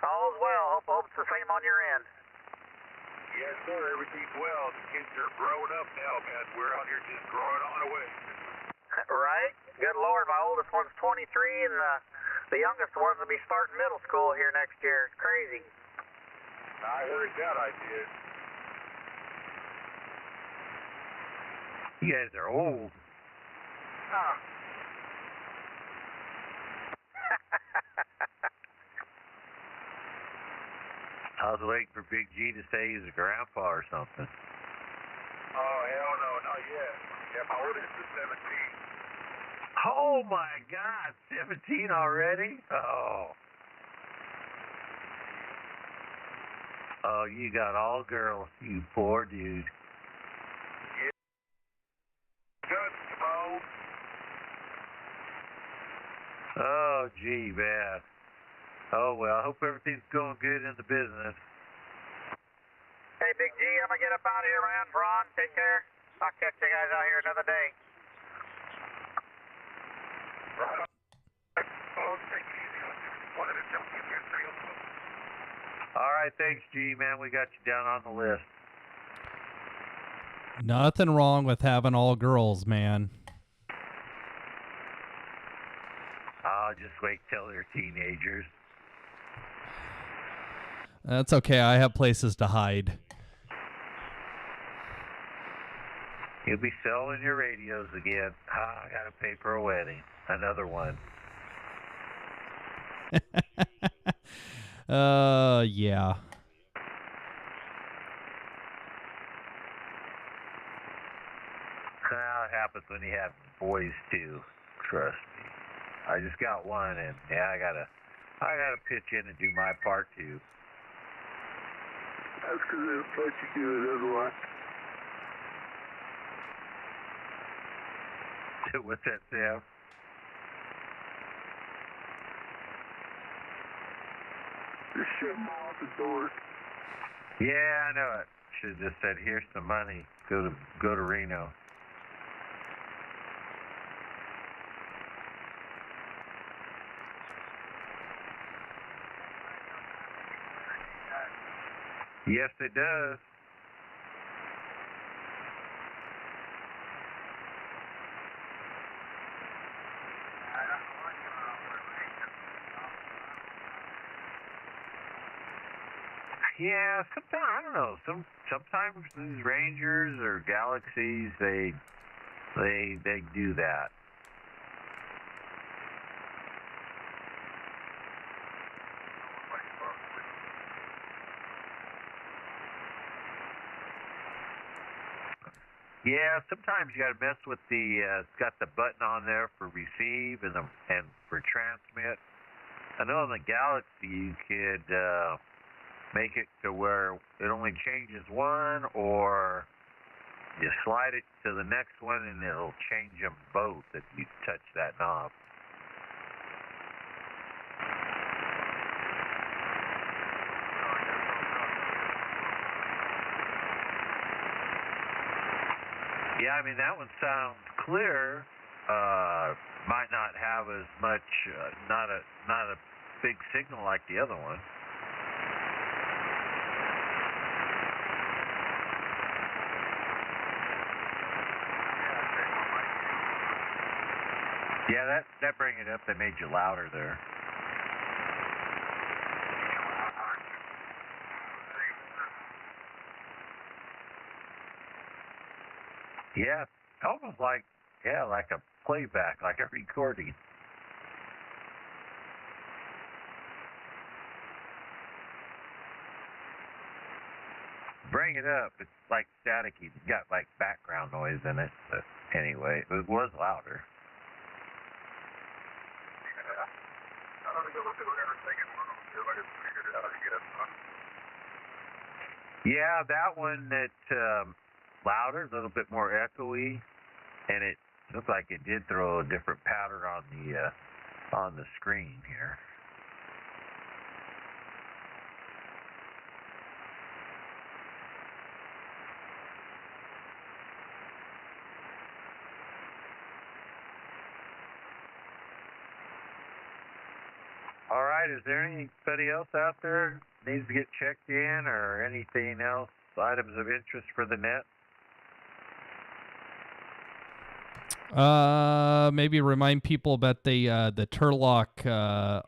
S2: All's well. Hope it's the same on your end.
S4: Yes, sir. Everything's well. The kids are growing up now, man. We're out here just growing on away.
S2: Right? Good Lord, my oldest one's 23, and the youngest ones will be starting middle school here next year. It's crazy.
S4: I heard that, I did.
S3: You guys are old.
S2: Huh.
S3: I was waiting for Big G to say he's a grandpa or something.
S4: Oh, hell no, not yet. Yeah, my oldest is 17.
S3: Oh, my God. 17 already? Oh. Oh, you got all girls, you poor dude.
S4: Yeah. Good, Mo.
S3: Oh, gee, man. Oh, well, I hope everything's going good in the business.
S2: Hey, Big G, I'm going to get up out of here, man. Ron, take care. I'll catch you guys out here another day.
S3: All right, thanks, G, man. We got you down on the list.
S5: Nothing wrong with having all girls, man.
S3: I'll just wait till they're teenagers.
S5: That's okay. I have places to hide.
S3: You'll be selling your radios again. I got to pay for a wedding. Another one.
S5: Yeah.
S3: Well, it happens when you have boys too. Trust me. I just got one, and yeah, I gotta pitch in and do my part too.
S10: That's because they'll let you do it otherwise.
S3: What's that, Sam?
S10: Just shut them off the door.
S3: Yeah, I know it. Should have just said, "Here's some money. Go to Reno." Yes, it does. Yeah, sometimes I don't know. Sometimes these Rangers or Galaxies, they do that. Yeah, sometimes you got to mess with the. It's got the button on there for receive and for transmit. I know in the Galaxy you could make it to where it only changes one, or you slide it to the next one and it'll change them both if you touch that knob. Yeah, I mean, that one sounds clear. Might not have as much, not a big signal like the other one. Yeah, that bring it up. They made you louder there. Yeah, almost like a playback, like a recording. Bring it up. It's like staticky. It's got like background noise in it. But anyway, it was louder. Yeah, that one that louder, a little bit more echoey, and it looked like it did throw a different pattern on the screen here. All right, is there anybody else out there needs to get checked in, or anything else, items of interest for the net?
S5: Maybe remind people about the Turlock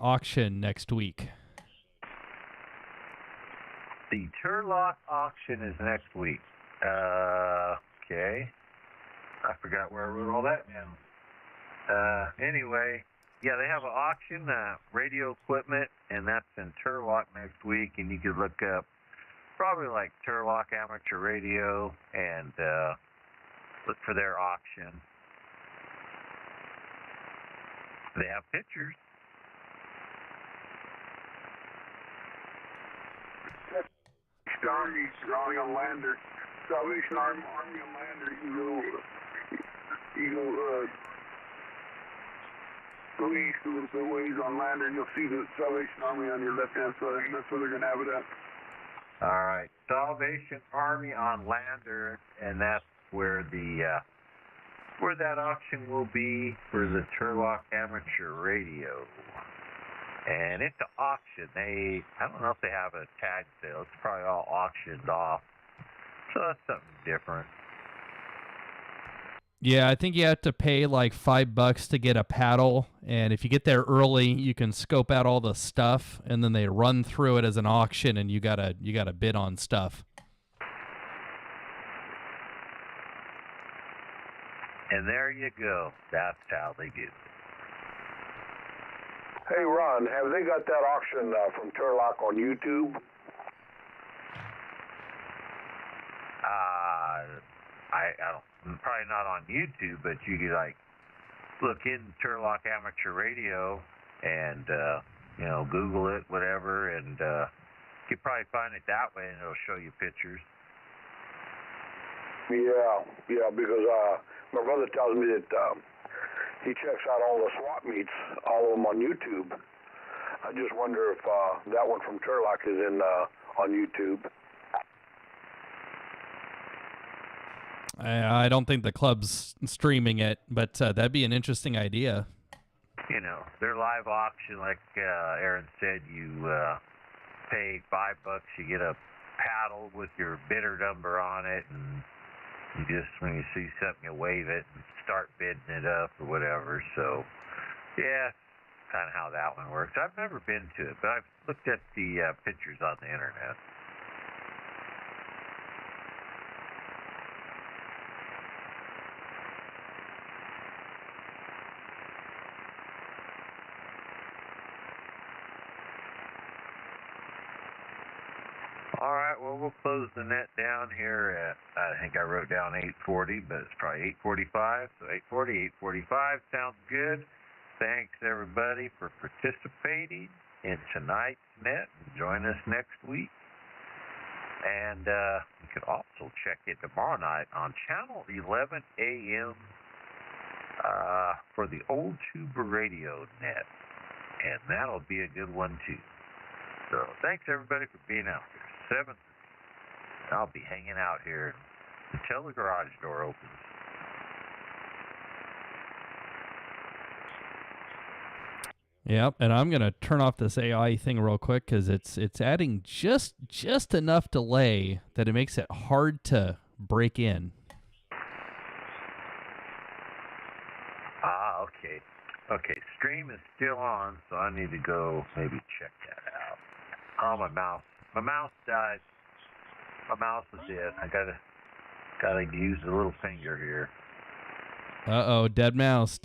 S5: auction next week.
S3: The Turlock auction is next week. Okay. I forgot where I wrote all that down. Anyway, yeah, they have an auction, radio equipment, and that's in Turlock next week, and you could look up probably like Turlock Amateur Radio and look for their auction. They have pictures.
S10: Army on Lander. Salvation Army on Lander. You go east a little bit ways on Lander, and you'll see the Salvation Army on your left-hand side. And that's where they're going to have it at.
S3: All right. Salvation Army on Lander, and that's where where that auction will be for the Turlock Amateur Radio. And it's an auction. I don't know if they have a tag sale. It's probably all auctioned off. So that's something different.
S5: Yeah, I think you have to pay like $5 to get a paddle, and if you get there early, you can scope out all the stuff, and then they run through it as an auction, and you gotta bid on stuff.
S3: And there you go. That's how they do it.
S10: Hey, Ron, have they got that auction from Turlock on YouTube?
S3: I don't, probably not on YouTube, but you could like look in Turlock Amateur Radio and Google it, whatever, and you could probably find it that way, and it'll show you pictures. Yeah, because my brother tells me that he checks out all the swap meets, all of them on YouTube. I just wonder if that one from Turlock is on YouTube.
S5: I don't think the club's streaming it, but that'd be an interesting idea.
S3: You know, their live auction, like Aaron said, you pay $5, you get a paddle with your bidder number on it, and you just, when you see something, you wave it and start bidding it up or whatever. So, yeah, kind of how that one works. I've never been to it, but I've looked at the pictures on the internet. All right, well, we'll close the net down here at, I think I wrote down 8:40, but it's probably 8:45. So 8:40, 8:45 sounds good. Thanks, everybody, for participating in tonight's net. Join us next week. And you could also check it tomorrow night on Channel 11 a.m. For the Old Tuber Radio net. And that'll be a good one, too. So thanks, everybody, for being out here. 7th. I'll be hanging out here until the garage door opens.
S5: Yep, and I'm gonna turn off this AI thing real quick because it's adding just enough delay that it makes it hard to break in.
S3: Okay. Okay, stream is still on, so I need to go maybe check that out. Oh, my mouse died. My mouse is dead. I gotta use the little finger here.
S5: Dead mouse.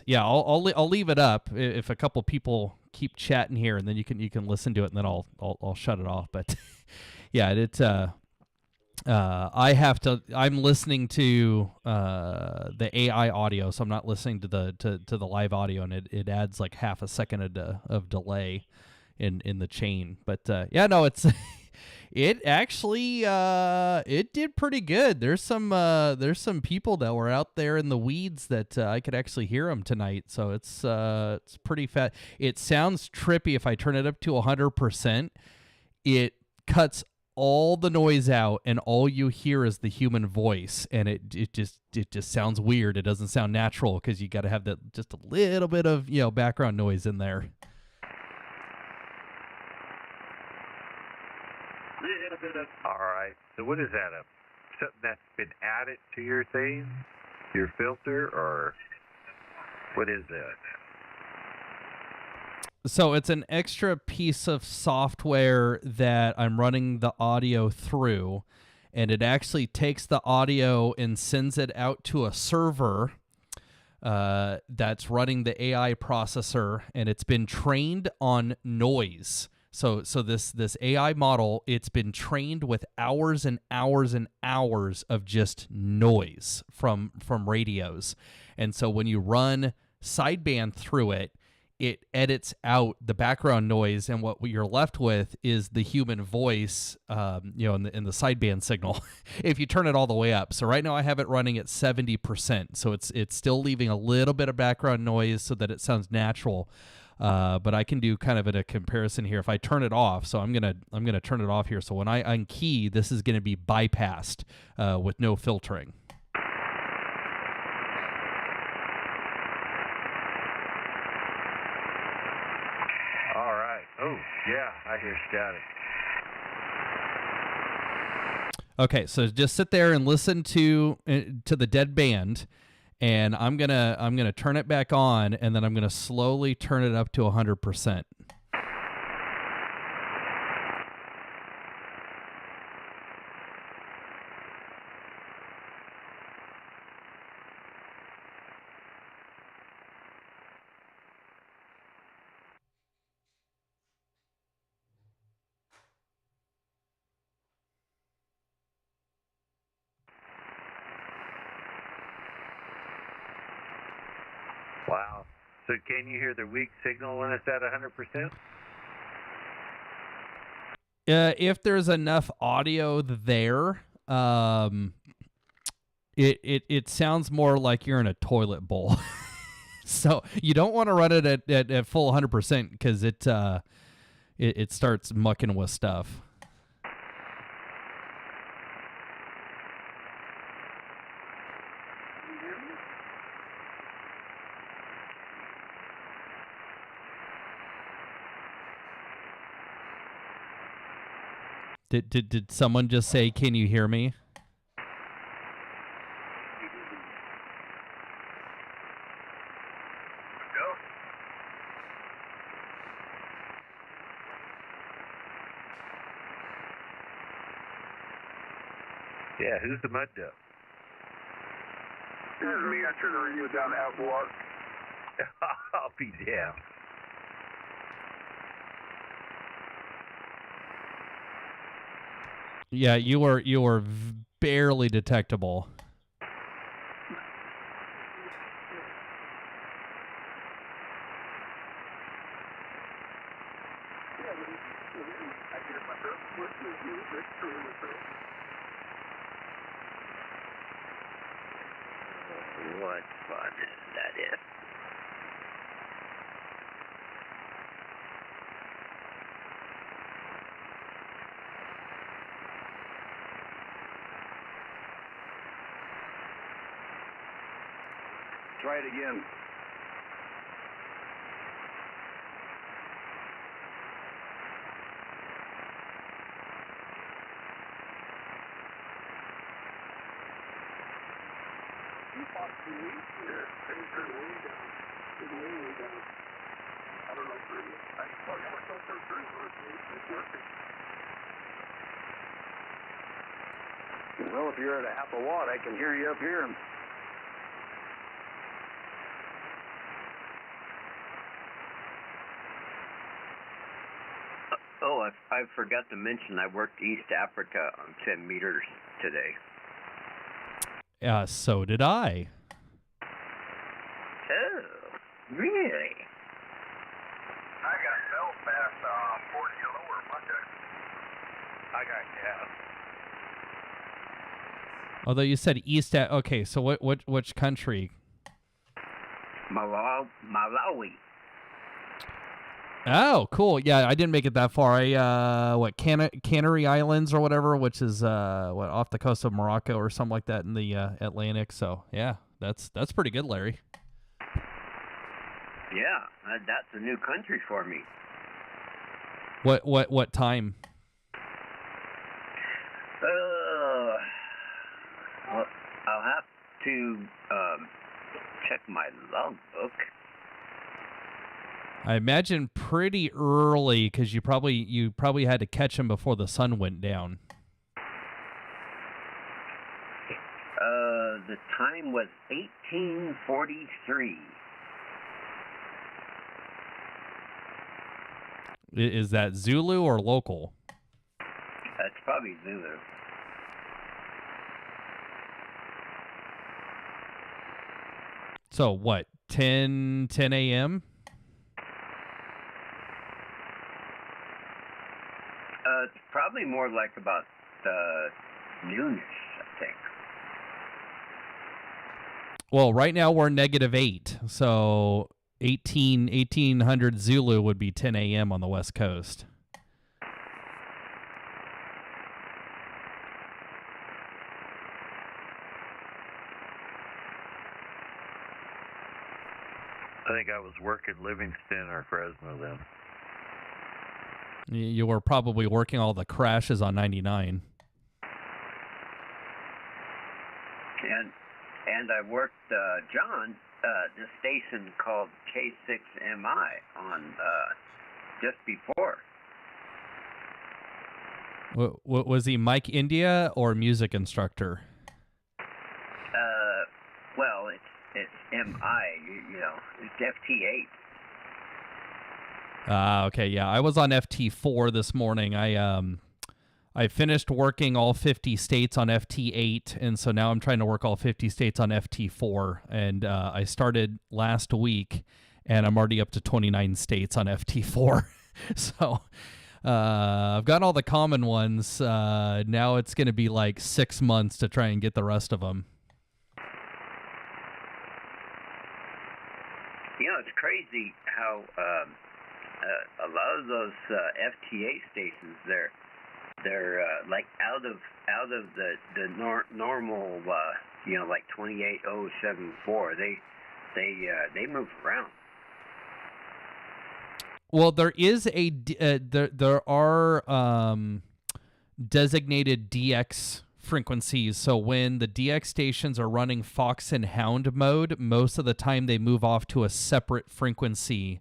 S5: Yeah, I'll leave it up if a couple people keep chatting here, and then you can listen to it, and then I'll shut it off. But yeah, I'm listening to the AI audio, so I'm not listening to the live audio, and it adds like half a second of delay in the chain. But yeah, no, it's it actually it did pretty good. There's some people that were out there in the weeds that I could actually hear them tonight. So it's pretty fat. It sounds trippy if I turn it up to 100%. It cuts all the noise out, and all you hear is the human voice, and it just sounds weird. It doesn't sound natural because you got to have that just a little bit of background noise in there.
S3: All right. So what is that? Something that's been added to your thing, your filter, or what is that?
S5: So it's an extra piece of software that I'm running the audio through, and it actually takes the audio and sends it out to a server that's running the AI processor, and it's been trained on noise. So this AI model, it's been trained with hours and hours and hours of just noise from radios. And so when you run Sideband through it, it edits out the background noise, and what you're left with is the human voice, in the sideband signal. If you turn it all the way up. So right now I have it running at 70%. So it's still leaving a little bit of background noise so that it sounds natural. But I can do kind of a comparison here. If I turn it off, so I'm gonna turn it off here. So when I unkey, this is gonna be bypassed with no filtering.
S3: All right. Oh yeah, I hear static.
S5: Okay, so just sit there and listen to the dead band. And I'm gonna turn it back on, and then I'm gonna slowly turn it up to 100%.
S3: Wow. So can you hear the weak signal when it's at 100%?
S5: If there's enough audio there, it sounds more like you're in a toilet bowl. So you don't want to run it at full 100% because it starts mucking with stuff. Did someone just say, "Can you hear me?"
S8: Go.
S3: Yeah, who's the mud duck?
S10: This is me. I turned the radio down to Outlaw.
S3: I'll be damned.
S5: Yeah, you were barely detectable.
S3: What fun that is.
S9: Try it again. Well, if you're at a half a watt, I can hear you up here.
S14: Oh, I forgot to mention I worked East Africa on 10 meters today.
S5: So did I.
S3: Oh, really?
S2: I got Belfast 40 lower Monday. I got gas.
S5: Although you said okay, so which country?
S14: Malawi.
S5: Oh, cool. Yeah, I didn't make it that far. Canary Islands or whatever, which is off the coast of Morocco or something like that in the Atlantic. So yeah, that's pretty good, Larry.
S14: Yeah, that's a new country for me.
S5: What time?
S14: Well, I'll have to check my logbook.
S5: I imagine pretty early because you probably had to catch him before the sun went down.
S14: The time was 1843.
S5: Is that Zulu or local?
S14: That's probably Zulu.
S5: So what? 10 a.m.
S14: It's probably more like about noonish, I think.
S5: Well, right now we're -8, so 1800 Zulu would be 10 a.m. on the West Coast.
S3: I think I was working Livingston or Fresno then.
S5: You were probably working all the crashes on 99.
S14: And I worked John, the station called K6MI on just before.
S5: Was he Mike India or music instructor?
S14: Well, it's MI, you know, it's FT8.
S5: Okay, yeah. I was on FT4 this morning. I finished working all 50 states on FT8, and so now I'm trying to work all 50 states on FT4. And I started last week, and I'm already up to 29 states on FT4. So I've got all the common ones. Now it's going to be like 6 months to try and get the rest of them.
S14: You know, it's crazy how a lot of those FTA stations, they're like out of the normal, you know, like 28074. They move around.
S5: Well, there is there are designated DX frequencies. So when the DX stations are running Fox and Hound mode, most of the time they move off to a separate frequency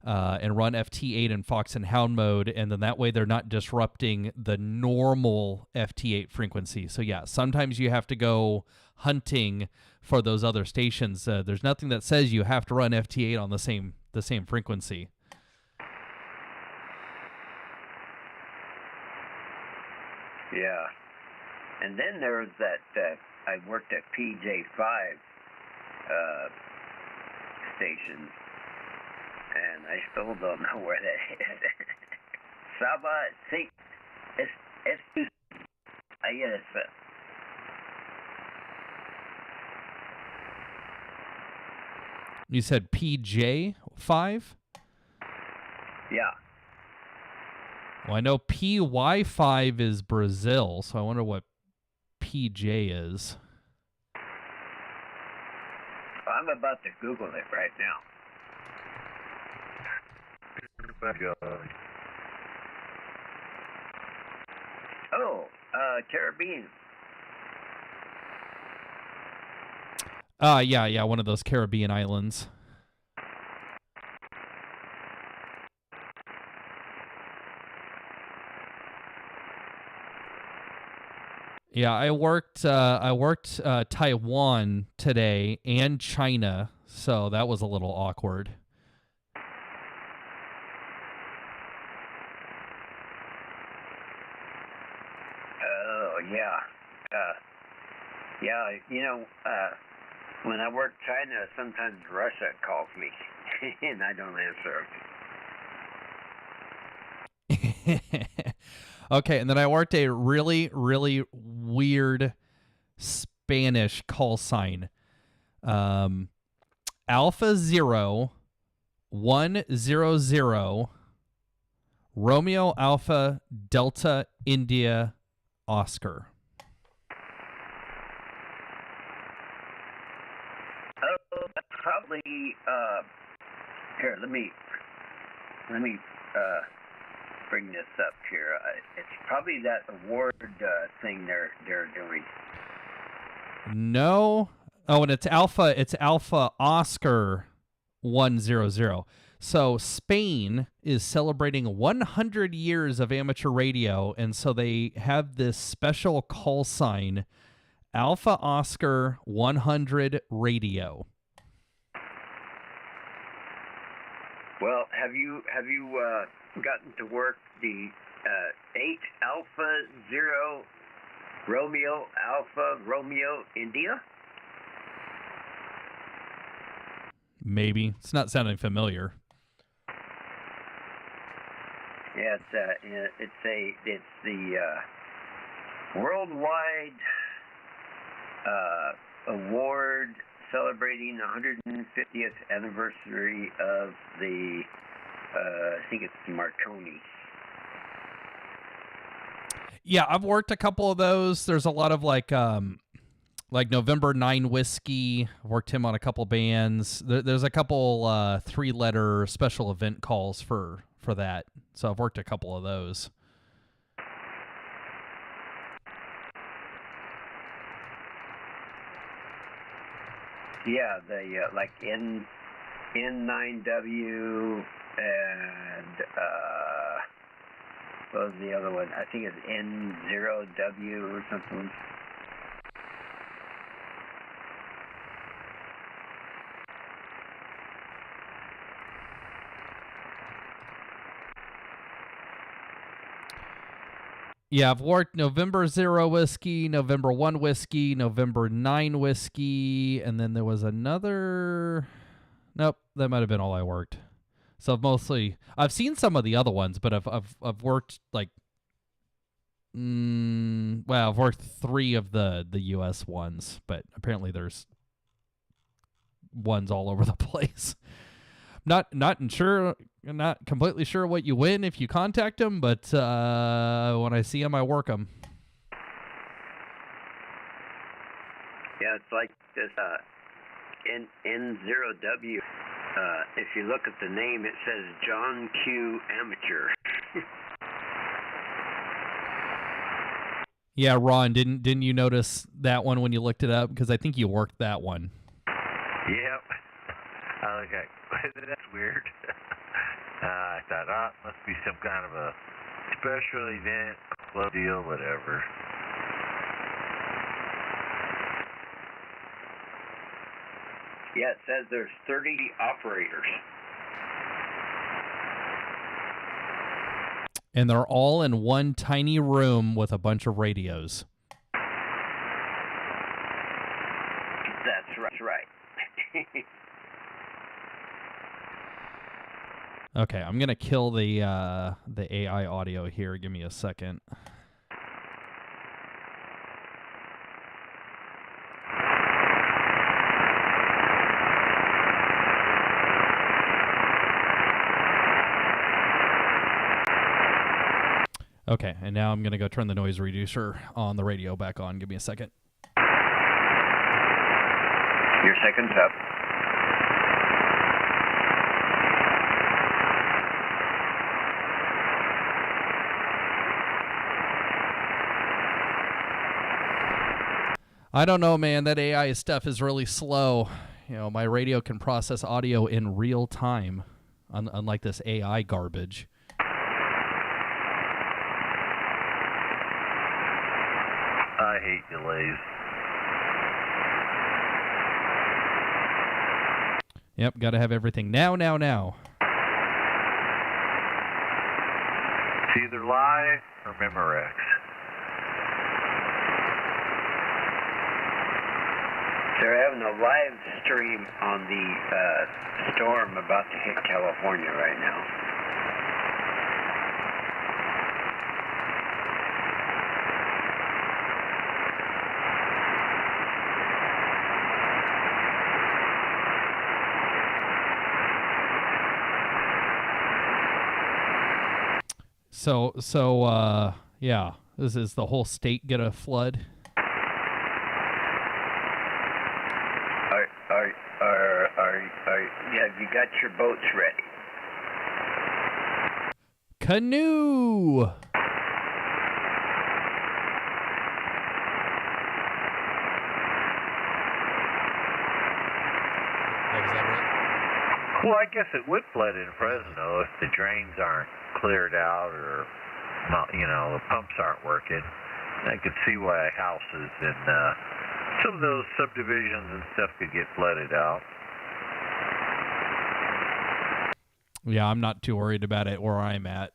S5: and run FT8 and Fox and Hound mode, and then that way they're not disrupting the normal FT8 frequency. So yeah, sometimes you have to go hunting for those other stations. There's nothing that says you have to run FT8 on the same frequency.
S14: Yeah. And then there was that, I worked at PJ5 station, and I still don't know where that is. Saba, sí, es, ahí es.
S5: You said PJ5?
S14: Yeah.
S5: Well, I know PY5 is Brazil, so I wonder what PJ is.
S14: I'm about to Google it right now. Oh, Caribbean.
S5: Yeah, one of those Caribbean islands. Yeah, I worked Taiwan today and China, so that was a little awkward.
S14: Oh, yeah. Yeah, you know, when I work China, sometimes Russia calls me, and I don't answer.
S5: Okay, and then I worked a really, really weird Spanish call sign. Alpha 0 100 Romeo Alpha Delta India Oscar.
S14: Oh, probably. Here, let me bring this up here. It's probably that award thing they're doing.
S5: No. Oh, and it's Alpha Oscar 100. So Spain is celebrating 100 years of amateur radio, and so they have this special call sign, Alpha Oscar 100 Radio.
S14: Well, have you gotten to work the 8 Alpha 0 Romeo Alpha Romeo India?
S5: Maybe. It's not sounding familiar.
S14: Yeah, it's the worldwide award celebrating the 150th anniversary of the I think it's Marconi.
S5: Yeah, I've worked a couple of those. There's a lot of like November 9 Whiskey. I've worked him on a couple bands. There's a couple 3-letter special event calls for that. So I've worked a couple of those.
S14: Yeah, the like N9W and what was the other one? I think it's N0W or something.
S5: Yeah, I've worked November 0 Whiskey, November 1 Whiskey, November 9 Whiskey, and then there was another... Nope, that might have been all I worked. So I've seen some of the other ones, but I've worked like... I've worked 3 of the U.S. ones, but apparently there's ones all over the place. Not completely sure what you win if you contact them, but when I see them, I work them.
S14: Yeah, it's like this N0W. If you look at the name, it says John Q. Amateur.
S5: Yeah, Ron, didn't you notice that one when you looked it up? Because I think you worked that one.
S3: Yep. Okay. That's weird. I thought, must be some kind of a special event, club deal, whatever.
S14: Yeah, it says there's 30 operators.
S5: And they're all in one tiny room with a bunch of radios.
S14: That's right.
S5: Okay, I'm gonna kill the AI audio here. Give me a second. Okay, and now I'm gonna go turn the noise reducer on the radio back on. Give me a second.
S14: Your second's up.
S5: I don't know, man. That AI stuff is really slow. You know, my radio can process audio in real time, unlike this AI garbage.
S3: I hate delays.
S5: Yep, got to have everything now.
S3: It's either live or Memorex.
S14: They're having a live stream on the storm about to hit California right now.
S5: So, yeah, is the whole state gonna flood?
S14: Have you got your boats ready?
S5: Canoe!
S3: Well, I guess it would flood in Fresno if the drains aren't cleared out or, not, you know, the pumps aren't working. I could see why houses and some of those subdivisions and stuff could get flooded out.
S5: Yeah, I'm not too worried about it where I'm at.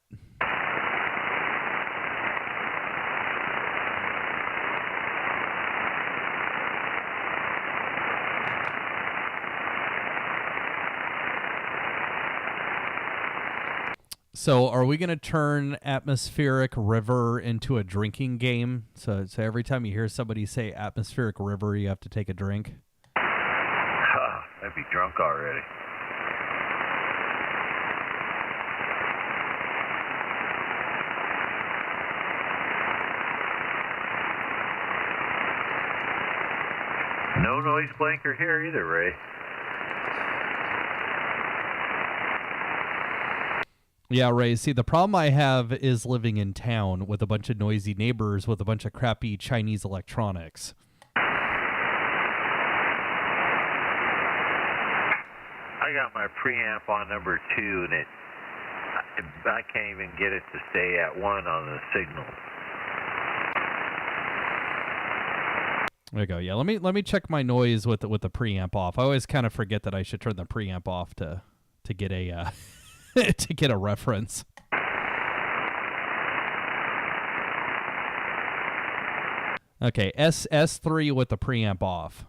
S5: So are we going to turn atmospheric river into a drinking game? So every time you hear somebody say atmospheric river, you have to take a drink?
S3: I'd be drunk already. No noise blanker here either, Ray.
S5: Yeah, Ray. See, the problem I have is living in town with a bunch of noisy neighbors with a bunch of crappy Chinese electronics.
S3: I got my preamp on number 2, and I can't even get it to stay at 1 on the signal.
S5: There you go. Yeah, let me check my noise with the preamp off. I always kind of forget that I should turn the preamp off to get a to get a reference. Okay, S3 with the preamp off.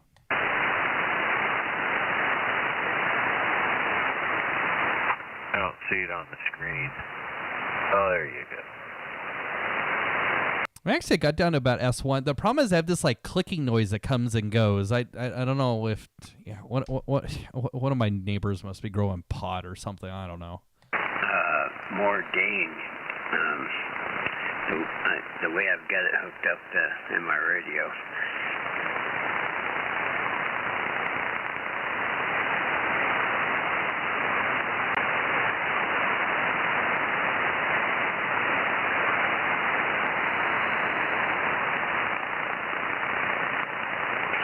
S3: I don't see it on the screen. Oh, there you go.
S5: I actually got down to about S1. The problem is I have this like clicking noise that comes and goes. I don't know if one of my neighbors must be growing pot or something. I don't know.
S14: More gain. The way I've got it hooked up in my radio.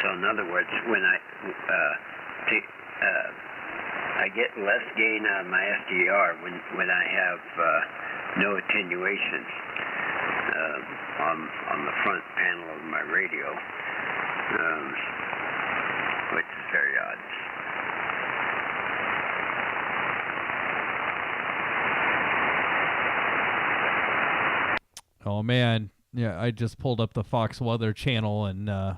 S14: So in other words, when I get less gain on my SDR when I have no attenuation on the front panel of my radio, which is very odd.
S5: Oh man, yeah, I just pulled up the Fox Weather Channel, and I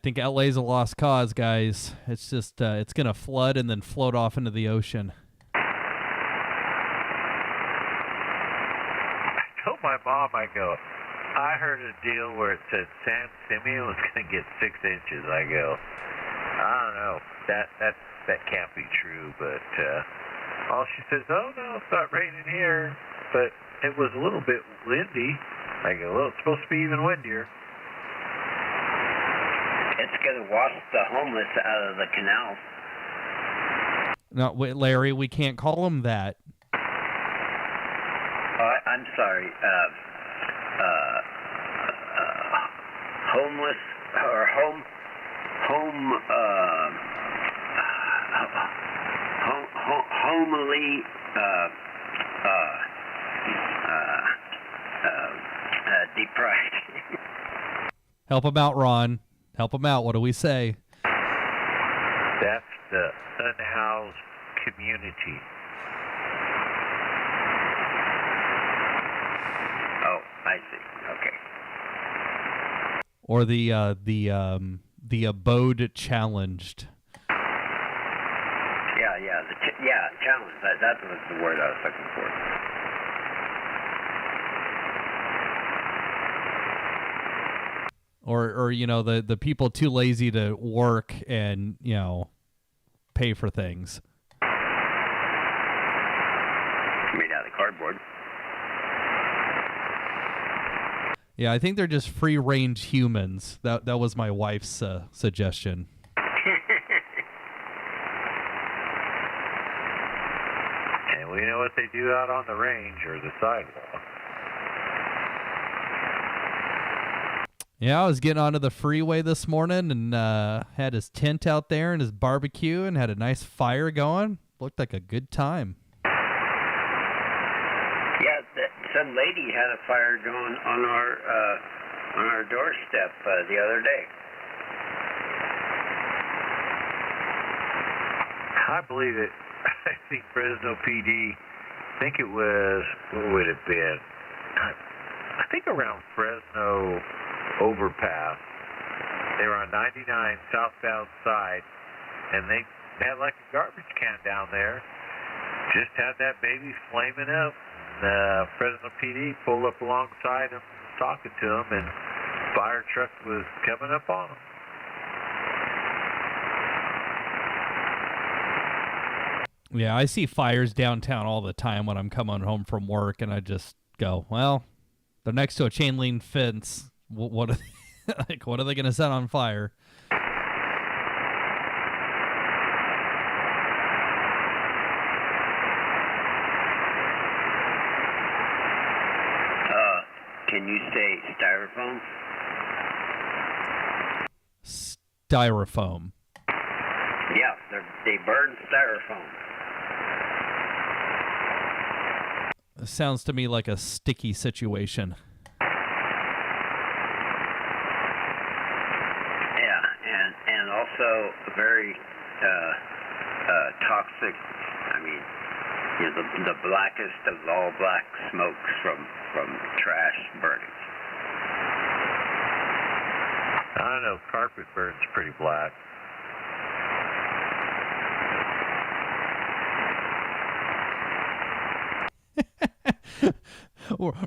S5: think LA's a lost cause, guys. It's just it's gonna flood and then float off into the ocean.
S3: I told my mom, I go, I heard a deal where it said San Simeon was gonna get 6 inches. I go, I don't know, that can't be true, but all she says, oh no, it's not raining here, but it was a little bit windy. I go, well, it's supposed to be even windier.
S14: It's going to wash the homeless out of the canals.
S5: No, wait, Larry, we can't call them that.
S14: I'm sorry. Homeless or homely deprived.
S5: Help him out, Ron. Help him out. What do we say?
S3: That's the unhoused community.
S14: Oh, I see. Okay.
S5: Or the abode challenged.
S14: Yeah, challenge. That was the word I was looking for.
S5: Or you know, the people too lazy to work and, you know, pay for things.
S14: Made out of cardboard.
S5: Yeah, I think they're just free-range humans. That was my wife's suggestion.
S3: And we know what they do out on the range or the sidewalk.
S5: Yeah, I was getting onto the freeway this morning and had his tent out there and his barbecue and had a nice fire going. Looked like a good time.
S14: Yeah, some lady had a fire going on our doorstep the other day.
S3: I believe it. I think Fresno PD, I think it was, what would it have been? I think around Fresno overpass. They were on 99 southbound side, and they had like a garbage can down there. Just had that baby flaming up. Fresno PD pulled up alongside him, talking to him, and fire truck was coming up on him.
S5: Yeah, I see fires downtown all the time when I'm coming home from work, and I just go, well, they're next to a chain link fence. What are they, like? What are they going to set on fire?
S14: Can you say styrofoam?
S5: Styrofoam.
S14: Yeah, they burn styrofoam.
S5: It sounds to me like a sticky situation.
S14: And also very toxic. I mean, you know, the blackest of all black smokes from trash burning.
S3: I don't know. Carpet burns pretty black.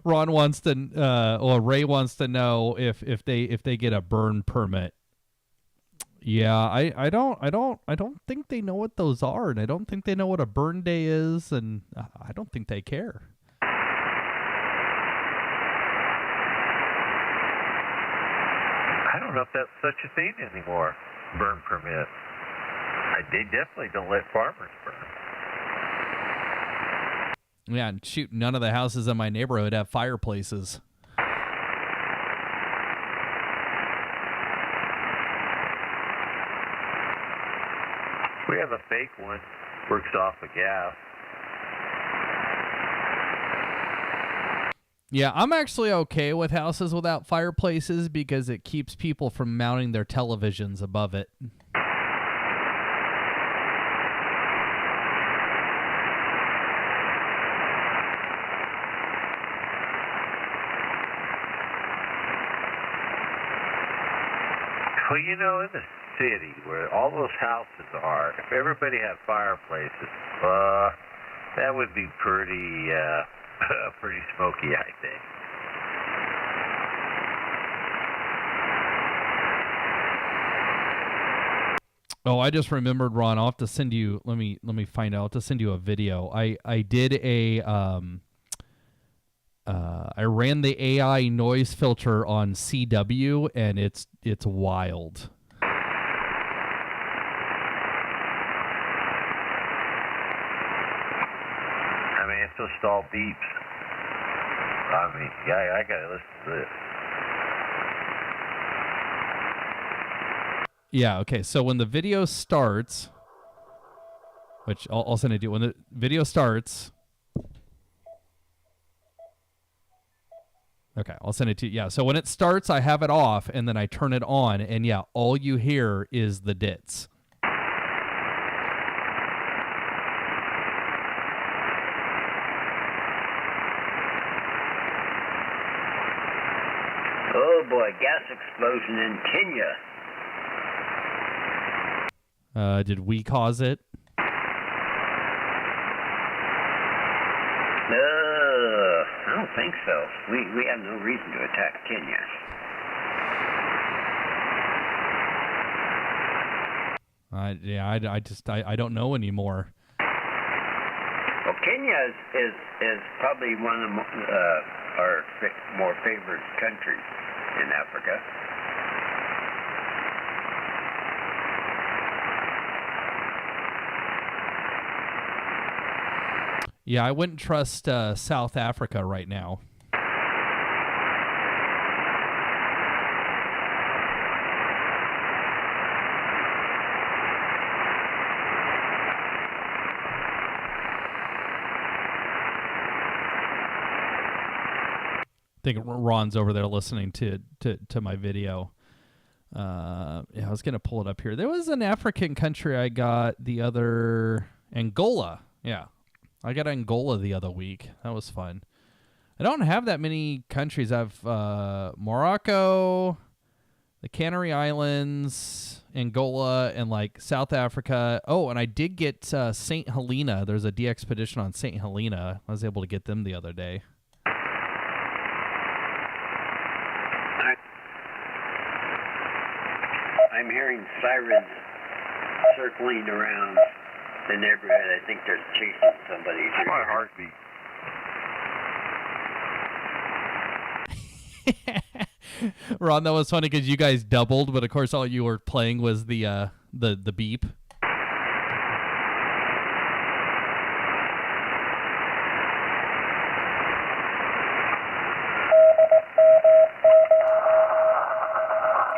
S5: Ron wants to, or Ray wants to know if they get a burn permit. Yeah, I don't think they know what those are, and I don't think they know what a burn day is, and I don't think they care.
S3: I don't know if that's such a thing anymore. Burn permit. They definitely don't let farmers burn.
S5: Yeah, and shoot, none of the houses in my neighborhood have fireplaces.
S3: We have a fake one. Works off of gas.
S5: Yeah, I'm actually okay with houses without fireplaces because it keeps people from mounting their televisions above it.
S3: Well, you know, in the city where all those houses are, if everybody had fireplaces, that would be pretty, pretty smoky, I think.
S5: Oh, I just remembered, Ron. I'll have to send you. Let me find out. I'll have to send you a video. I did a I ran the AI noise filter on CW, and it's wild.
S3: I mean, it just all beeps. I mean, yeah, I gotta listen to this.
S5: Yeah, okay. So when the video starts, which I'll send it to you. When the video starts, okay, I'll send it to you. Yeah, so when it starts, I have it off, and then I turn it on, and yeah, all you hear is the dits.
S14: Oh boy, gas explosion in Kenya.
S5: Did we cause it?
S14: I don't think so. We have no reason to attack Kenya.
S5: I don't know anymore.
S14: Well, Kenya is probably one of our more favorite countries in Africa.
S5: Yeah, I wouldn't trust South Africa right now. I think Ron's over there listening to my video. Yeah, I was going to pull it up here. There was an African country I got the other... Angola. Yeah. I got Angola the other week. That was fun. I don't have that many countries. I've Morocco, the Canary Islands, Angola, and like South Africa. Oh, and I did get St. Helena. There's a de-expedition on St. Helena. I was able to get them the other day.
S14: I'm hearing sirens circling around the neighborhood. I think they're chasing somebody.
S3: My heartbeat.
S5: Ron, that was funny because you guys doubled, but of course all you were playing was the beep.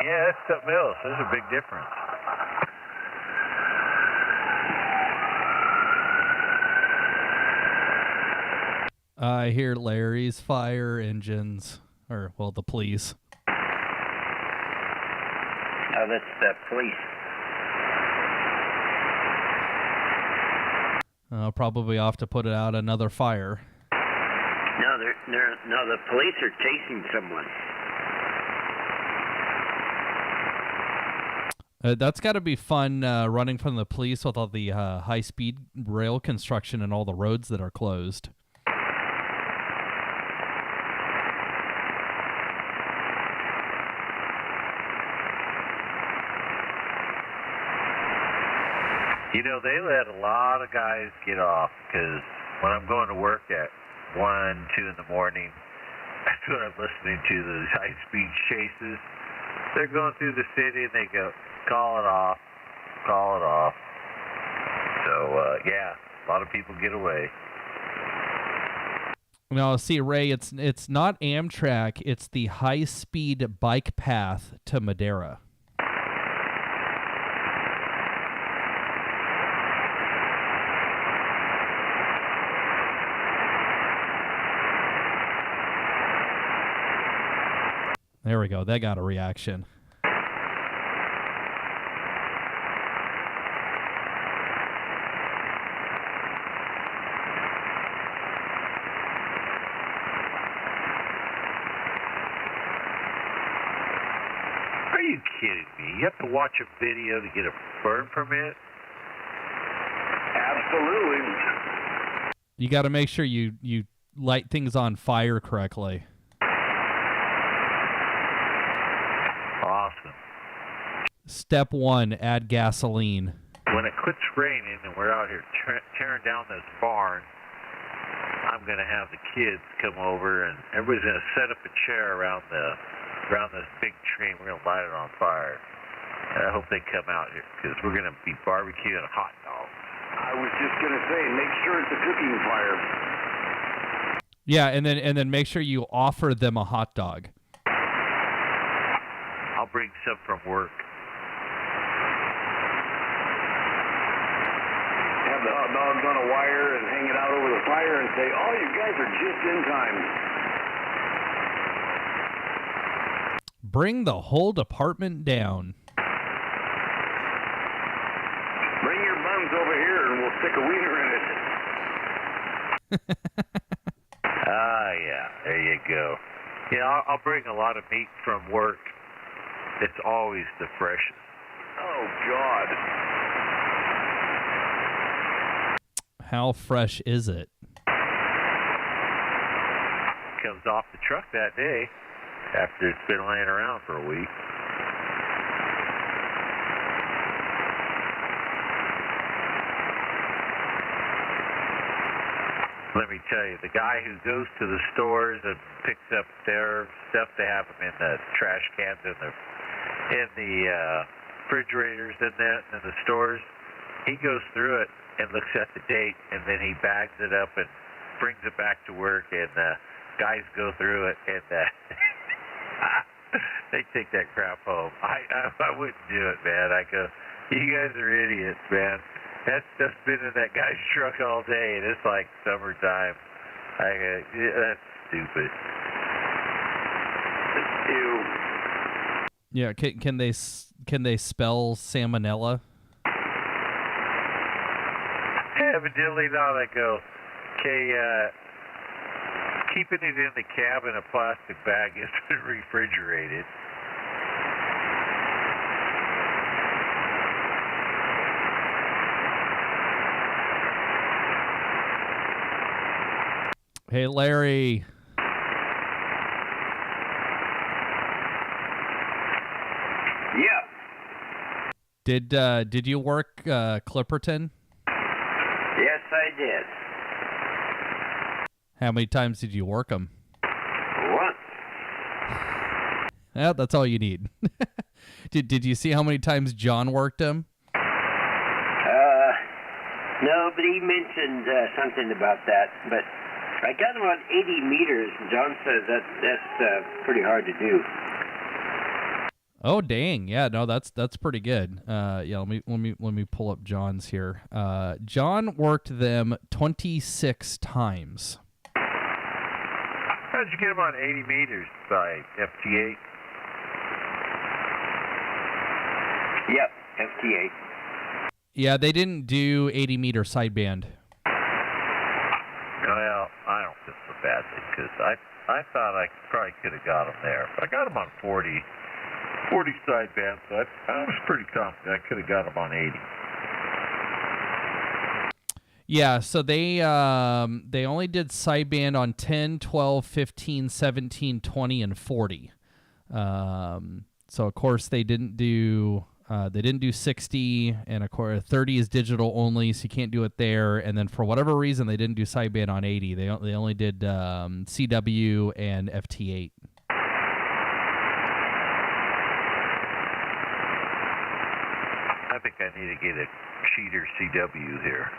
S3: Yeah, that's something else. There's a big difference.
S5: I hear Larry's fire engines, or, well, the police.
S14: Oh, that's the police.
S5: Probably off to put out another fire.
S14: No, the police are chasing someone.
S5: That's got to be fun, running from the police with all the high-speed rail construction and all the roads that are closed.
S3: You know, they let a lot of guys get off because when I'm going to work at 1, 2 in the morning, that's when I'm listening to the high-speed chases. They're going through the city and they go, call it off, call it off. So, yeah, a lot of people get away.
S5: Now, see, Ray, it's not Amtrak. It's the high-speed bike path to Madeira. There we go. That got a reaction.
S3: you kidding me? You have to watch a video to get a burn permit?
S9: Absolutely.
S5: You got to make sure you light things on fire correctly.
S3: Awesome.
S5: Step 1, add gasoline.
S3: When it quits raining and we're out here tearing down this barn, I'm going to have the kids come over and everybody's going to set up a chair around this big tree and we're going to light it on fire. And I hope they come out here because we're going to be barbecuing hot dogs.
S9: I was just going to say, make sure it's a cooking fire.
S5: Yeah, and then make sure you offer them a hot dog.
S3: I'll bring some from work.
S9: Have the hot dogs on a wire and hang it out over the fire and say, oh, you guys are just in time.
S5: Bring the whole department down.
S9: Bring your buns over here and we'll stick a wiener in it.
S3: Yeah, there you go. Yeah, I'll bring a lot of meat from work. It's always the freshest.
S9: Oh, God.
S5: How fresh is it?
S3: Comes off the truck that day after it's been laying around for a week. Let me tell you, the guy who goes to the stores and picks up their stuff, they have them in the trash cans in the refrigerators in the stores. He goes through it and looks at the date, and then he bags it up and brings it back to work, and guys go through it, and they take that crap home. I wouldn't do it, man. I go, you guys are idiots, man. That stuff's been in that guy's truck all day, and it's like summertime. That's stupid.
S9: Ew.
S5: Yeah, can they spell salmonella?
S3: Evidently not. I go, okay, keeping it in the cab in a plastic bag isn't refrigerated.
S5: Hey, Larry.
S14: Yeah.
S5: Did you work Clipperton?
S14: Yes, I did.
S5: How many times did you work them?
S14: Once.
S5: Yeah, that's all you need. Did you see how many times John worked him?
S14: No, but he mentioned something about that. But I got him on 80 meters, and John says that's pretty hard to do.
S5: Oh dang, yeah, no, that's pretty good. Yeah, let me pull up John's here. John worked them 26 times.
S3: How'd you get him on 80 meters by FT8?
S14: Yep, FT8.
S5: Yeah, they didn't do 80-meter sideband.
S3: Well, I don't feel so badly because I thought I probably could have got him there. But I got him on 40 sideband, so I was pretty confident I could have got him on 80.
S5: Yeah, so they only did sideband on 10, 12, 15, 17, 20, and 40. So of course they didn't do 60, and of course 30 is digital only, so you can't do it there. And then for whatever reason they didn't do sideband on 80. They only did CW and FT8.
S3: I think I need to get a cheater CW here.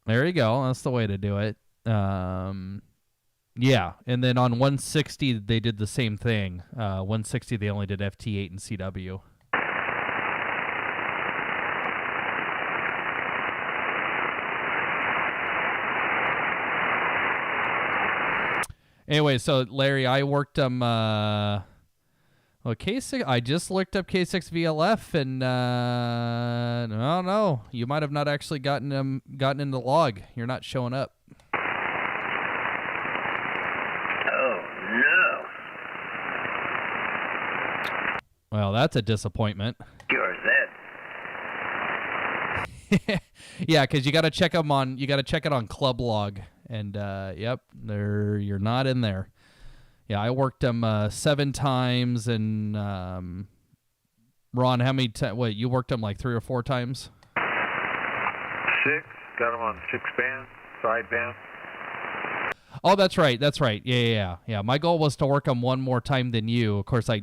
S5: There you go. That's the way to do it. Yeah, and then on 160 they did the same thing. 160 they only did FT8 and CW. Anyway, so Larry, I worked them. Well, K6. I just looked up K6 VLF, and no, you might have not actually gotten in the log. You're not showing up. Well, that's a disappointment.
S14: Yours, Ed.
S5: Yeah, because you got to check them on. You got to check it on Club Log, and yep, you're not in there. Yeah, I worked them 7 times, and Ron, how many times? Wait, you worked them like 3 or 4 times?
S4: 6. Got them on 6-band, sideband.
S5: Oh, that's right. That's right. Yeah. My goal was to work them one more time than you. Of course, I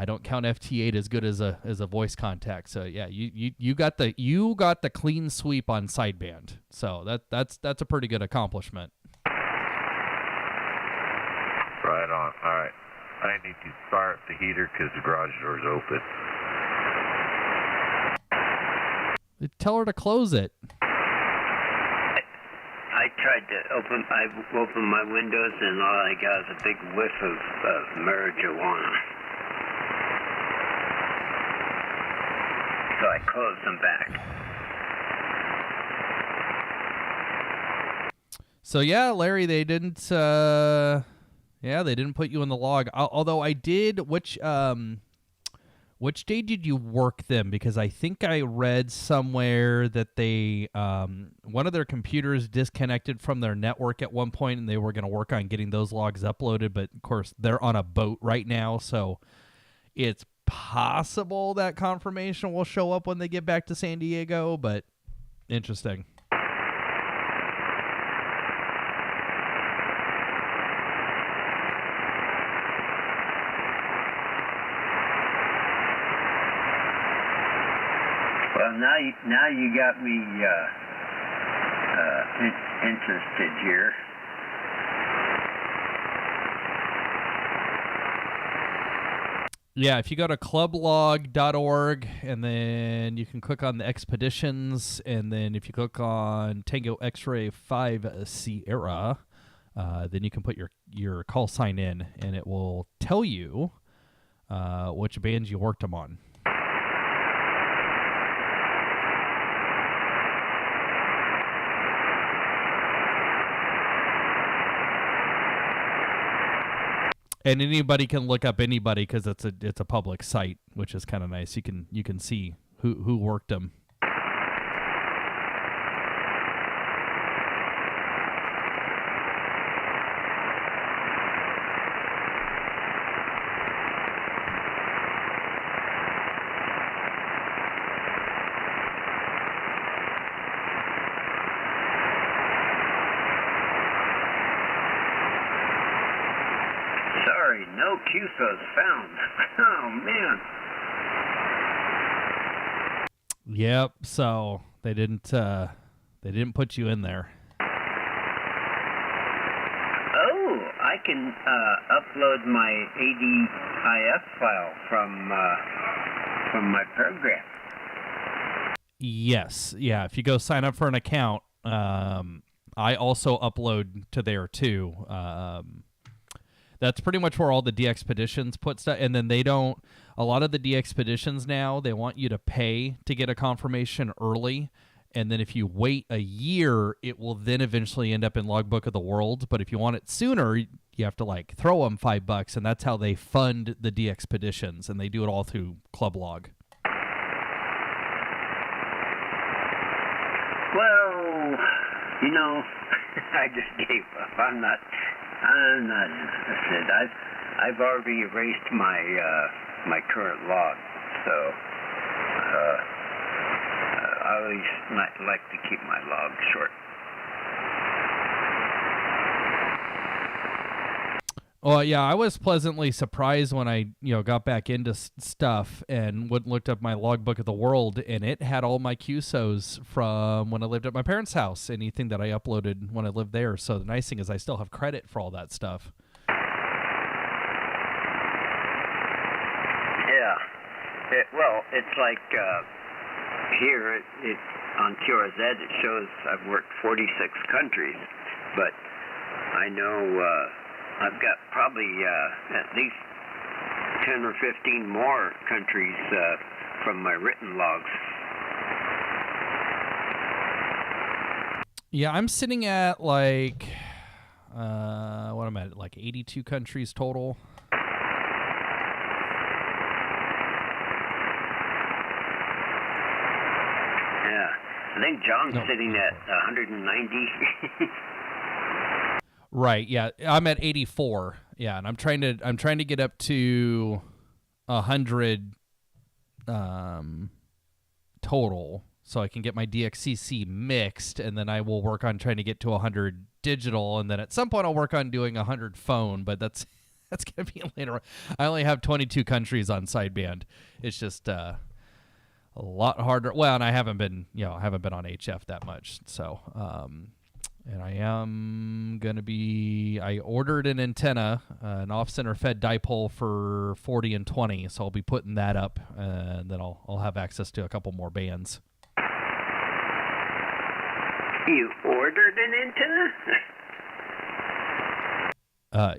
S5: don't count FT8 as good as a voice contact. So yeah, you got the clean sweep on sideband. So that's a pretty good accomplishment.
S4: Right on. All right. I need to fire up the heater because the garage door's open.
S5: Tell her to close it.
S14: I tried to open my windows, and all I got is a big whiff of marijuana. So I closed them back.
S5: So yeah, Larry, they didn't put you in the log. Although I did. Which day did you work them? Because I think I read somewhere that they one of their computers disconnected from their network at one point, and they were going to work on getting those logs uploaded. But of course, they're on a boat right now, so it's possible that confirmation will show up when they get back to San Diego. But interesting.
S14: Well, now you got me interested here.
S5: Yeah, if you go to clublog.org, and then you can click on the expeditions, and then if you click on Tango X-Ray 5 Sierra, then you can put your call sign in, and it will tell you which bands you worked them on. And anybody can look up anybody because it's a public site, which is kind of nice. You can see who worked them.
S14: Sorry, no QSOs found. Oh, man.
S5: Yep. So they didn't put you in there.
S14: Oh, I can upload my ADIF file from my program.
S5: Yes. Yeah. If you go sign up for an account, I also upload to there too. That's pretty much where all the DXpeditions put stuff. And then a lot of the DXpeditions now, they want you to pay to get a confirmation early. And then if you wait a year, it will then eventually end up in Logbook of the World. But if you want it sooner, you have to throw them $5, and that's how they fund the DXpeditions. And they do it all through Club Log.
S14: Well, I just gave up. I'm not interested. I've already erased my current log, so I always like to keep my log short.
S5: Well, yeah, I was pleasantly surprised when I, got back into stuff and looked up my Logbook of the World, and it had all my QSOs from when I lived at my parents' house, anything that I uploaded when I lived there. So the nice thing is I still have credit for all that stuff.
S14: Yeah. It's like here on QRZ it shows I've worked 46 countries, but I know I've got probably at least 10 or 15 more countries from my written logs.
S5: Yeah, I'm sitting at what am I at, 82 countries total.
S14: think John's
S5: No.
S14: sitting at 190.
S5: Right. Yeah, I'm at 84. Yeah, and I'm trying to get up to 100 total, so I can get my DXCC mixed, and then I will work on trying to get to 100 digital, and then at some point I'll work on doing 100 phone, but that's gonna be later on. I only have 22 countries on sideband. It's just a lot harder. Well, and I haven't been on HF that much, so and I am gonna be. I ordered an antenna, an off-center fed dipole for 40 and 20, so I'll be putting that up, and then I'll have access to a couple more bands.
S14: You ordered an antenna?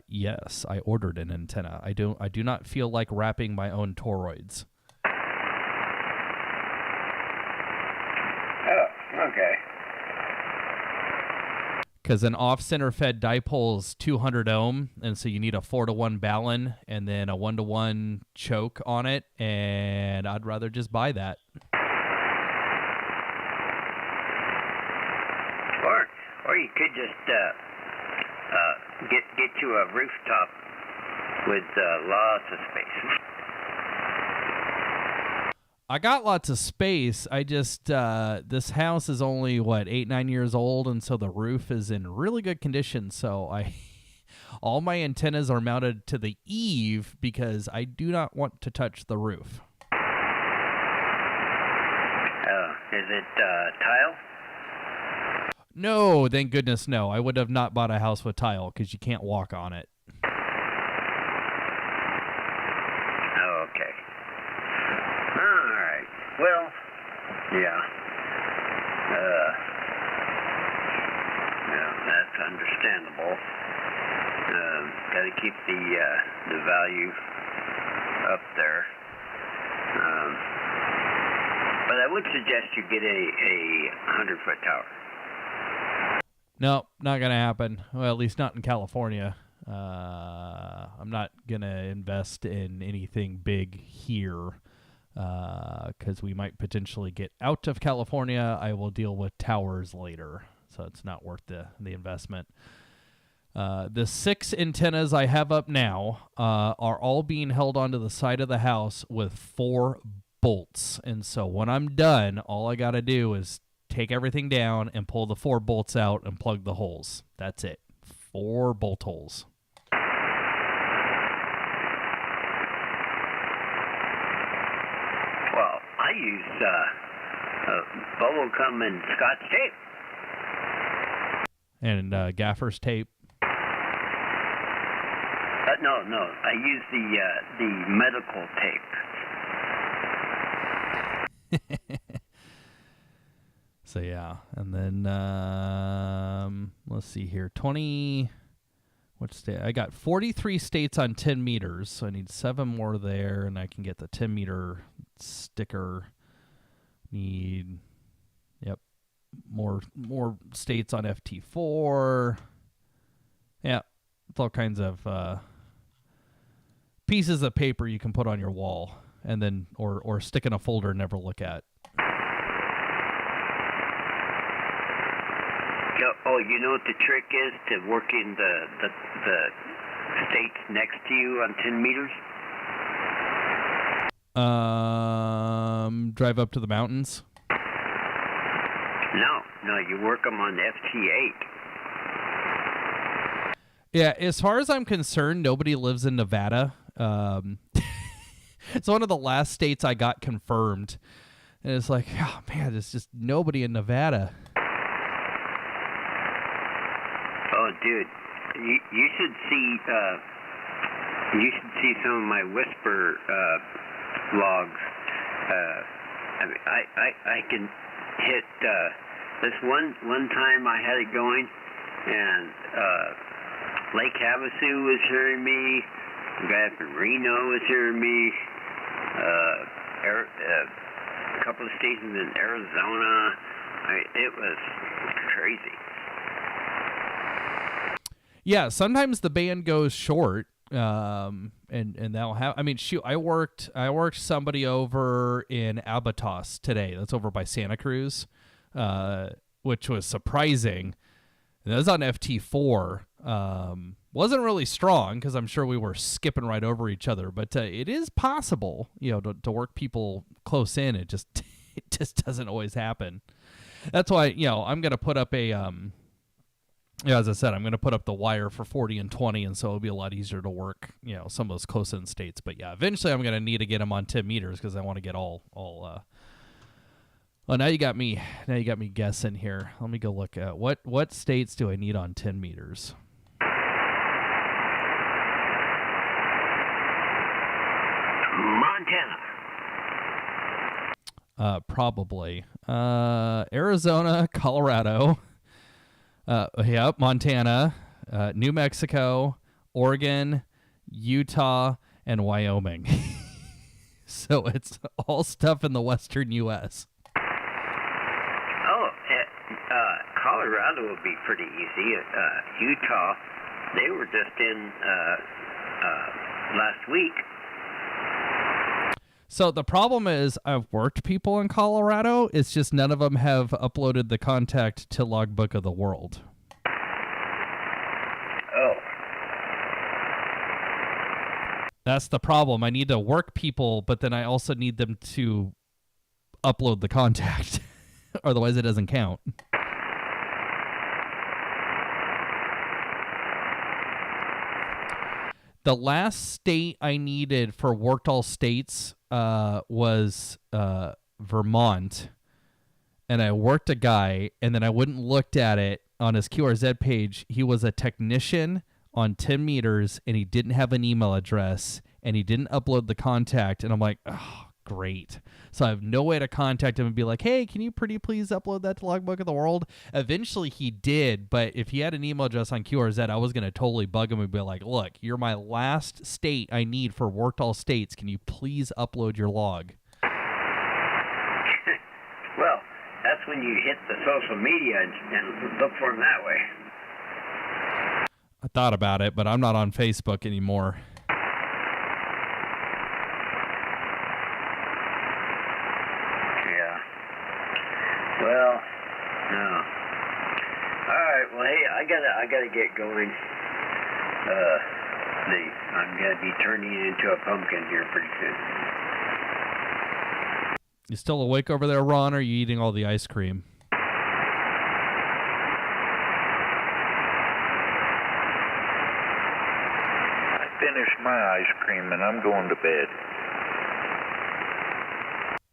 S5: Yes, I ordered an antenna. I do not feel like wrapping my own toroids.
S14: Oh, okay.
S5: Because an off-center fed dipole is 200 ohm, and so you need a 4-to-1 balun and then a 1-to-1 choke on it, and I'd rather just buy that.
S14: Or you could just get you a rooftop with lots of space.
S5: I got lots of space. I just this house is only 8-9 years old, and so the roof is in really good condition. So all my antennas are mounted to the eave because I do not want to touch the roof.
S14: Is it tile?
S5: No, thank goodness no. I would have not bought a house with tile because you can't walk on it.
S14: Oh, okay. All right. Well, yeah. Yeah, that's understandable. Got to keep the value up there. But I would suggest you get a 100-foot tower.
S5: No, not going to happen. Well, at least not in California. I'm not going to invest in anything big here because we might potentially get out of California. I will deal with towers later, so it's not worth the investment. The 6 antennas I have up now are all being held onto the side of the house with 4 bolts. And so when I'm done, all I got to do is take everything down and pull the 4 bolts out and plug the holes. That's it. 4 bolt holes.
S14: Well, I use bubble gum and Scotch tape.
S5: And gaffer's tape.
S14: No. I use the medical tape.
S5: So yeah, and then let's see here, 20. What state? I got 43 states on 10 meters, so I need 7 more there, and I can get the 10 meter sticker. Need, yep, more states on FT4. Yeah, it's all kinds of pieces of paper you can put on your wall, and then or stick in a folder and never look at.
S14: Oh, you know what the trick is to working the states next to you on 10 meters?
S5: Drive up to the mountains?
S14: No, you work them on FT8.
S5: Yeah, as far as I'm concerned, nobody lives in Nevada. It's one of the last states I got confirmed. And it's like, oh man, there's just nobody in Nevada.
S14: Oh, dude, you should see some of my whisper logs. I mean, I can hit this one time I had it going, and Lake Havasu was hearing me. The guy up in Reno was hearing me. A couple of stations in Arizona. It was crazy.
S5: Yeah, sometimes the band goes short, and they'll have. I mean, shoot, I worked somebody over in Abatos today. That's over by Santa Cruz. which was surprising. And that was on FT4. Wasn't really strong because I'm sure we were skipping right over each other, but it is possible, to work people close in. It just doesn't always happen. That's why, I'm going to put up as I said, I'm going to put up the wire for 40 and 20, and so it'll be a lot easier to work, some of those close-in states. But yeah, eventually I'm going to need to get them on 10 meters because I want to get all. Well, now you got me guessing here. Let me go look at what states do I need on 10 meters.
S2: Montana.
S5: Probably. Arizona, Colorado. Yep, Montana, New Mexico, Oregon, Utah, and Wyoming. So it's all stuff in the western U.S.
S14: Oh, Colorado would be pretty easy. Utah, they were just in last week.
S5: So the problem is I've worked people in Colorado. It's just none of them have uploaded the contact to Logbook of the World.
S14: Oh.
S5: That's the problem. I need to work people, but then I also need them to upload the contact. Otherwise it doesn't count. The last state I needed for worked all states was Vermont, and I worked a guy, and then I went and looked at it on his QRZ page. He was a technician on 10 meters, and he didn't have an email address, and he didn't upload the contact, and I'm like, oh, great. So I have no way to contact him and be like, hey, can you pretty please upload that to Logbook of the World? Eventually he did, but if he had an email address on QRZ, I was going to totally bug him and be like, look, you're my last state I need for worked all states. Can you please upload your log?
S14: Well, that's when you hit the social media and look for them that way.
S5: I thought about it, but I'm not on Facebook anymore.
S14: Well, no. All right. Well, hey, I gotta get going. I'm gonna be turning into a pumpkin here pretty soon.
S5: You still awake over there, Ron, or are you eating all the ice cream?
S4: I finished my ice cream and I'm going to bed.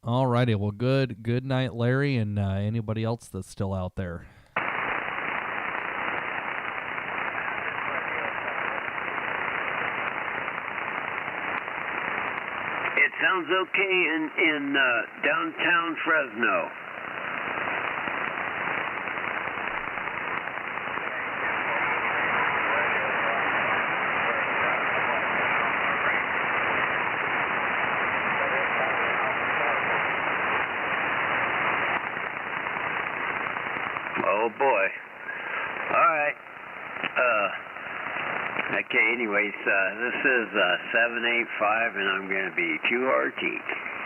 S5: All righty. Well, good night, Larry, and anybody else that's still out there.
S14: It sounds okay in downtown Fresno. Oh boy. All right. Okay, anyways, this is 785 and I'm going to be 2RT.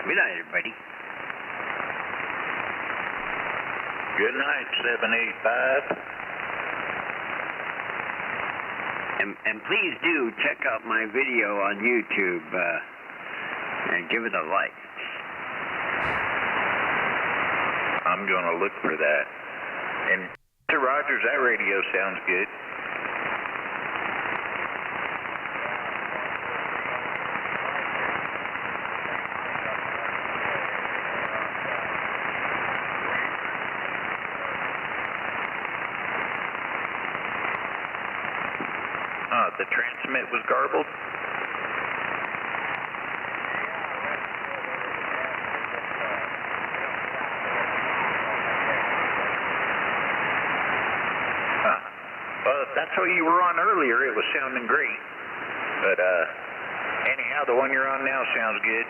S14: Good night, everybody.
S4: Good night, 785.
S14: And please do check out my video on YouTube and give it a like.
S4: I'm going to look for that. And Mr. Rogers, that radio sounds good. The transmit was garbled? Well, if that's what you were on earlier, it was sounding great. But, anyhow, the one you're on now sounds good.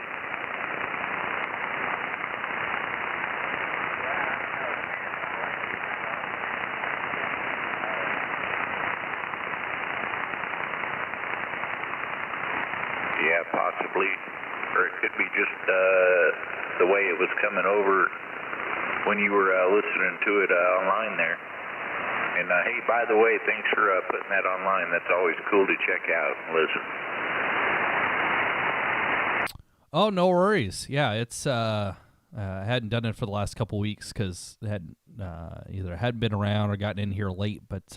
S4: Yeah, possibly. Or it could be just the way it was coming over when you were listening to it online there. And hey, by the way, thanks for putting that online. That's always cool to check out and listen.
S5: Oh, no worries. Yeah, it's I hadn't done it for the last couple weeks because it had either hadn't been around or gotten in here late. But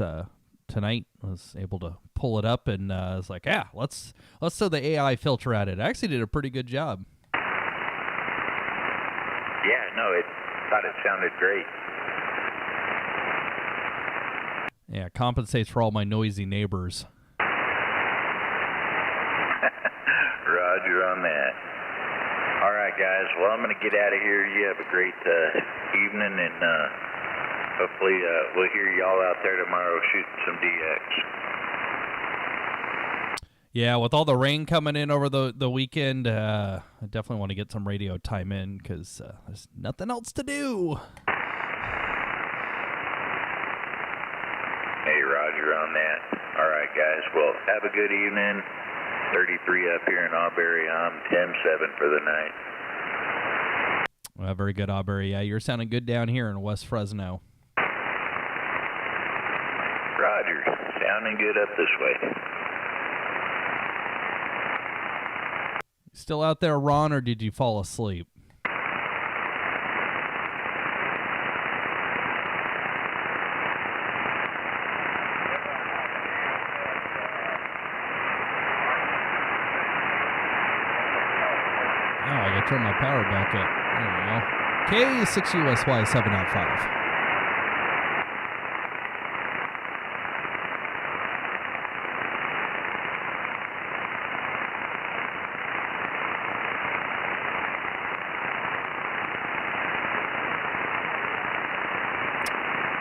S5: tonight I was able to pull it up, and I was like, yeah, let's throw the AI filter at it. I actually did a pretty good job.
S4: Yeah, no, thought it sounded great.
S5: Yeah, it compensates for all my noisy neighbors.
S4: Roger on that. All right, guys. Well, I'm going to get out of here. You have a great evening, and hopefully we'll hear y'all out there tomorrow shooting some DX.
S5: Yeah, with all the rain coming in over the weekend, I definitely want to get some radio time in because there's nothing else to do.
S4: Hey, Roger on that. All right, guys. Well, have a good evening. 33 up here in Auberry. I'm 10-7 for the night.
S5: Well, very good, Auberry. Yeah, you're sounding good down here in West Fresno.
S4: Roger. Sounding good up this way.
S5: Still out there, Ron, or did you fall asleep? Oh, I gotta turn my power back up. There we go. K6USY 7.5.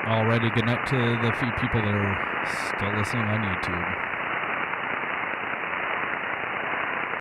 S5: Alrighty, good night to the few people that are still listening on YouTube.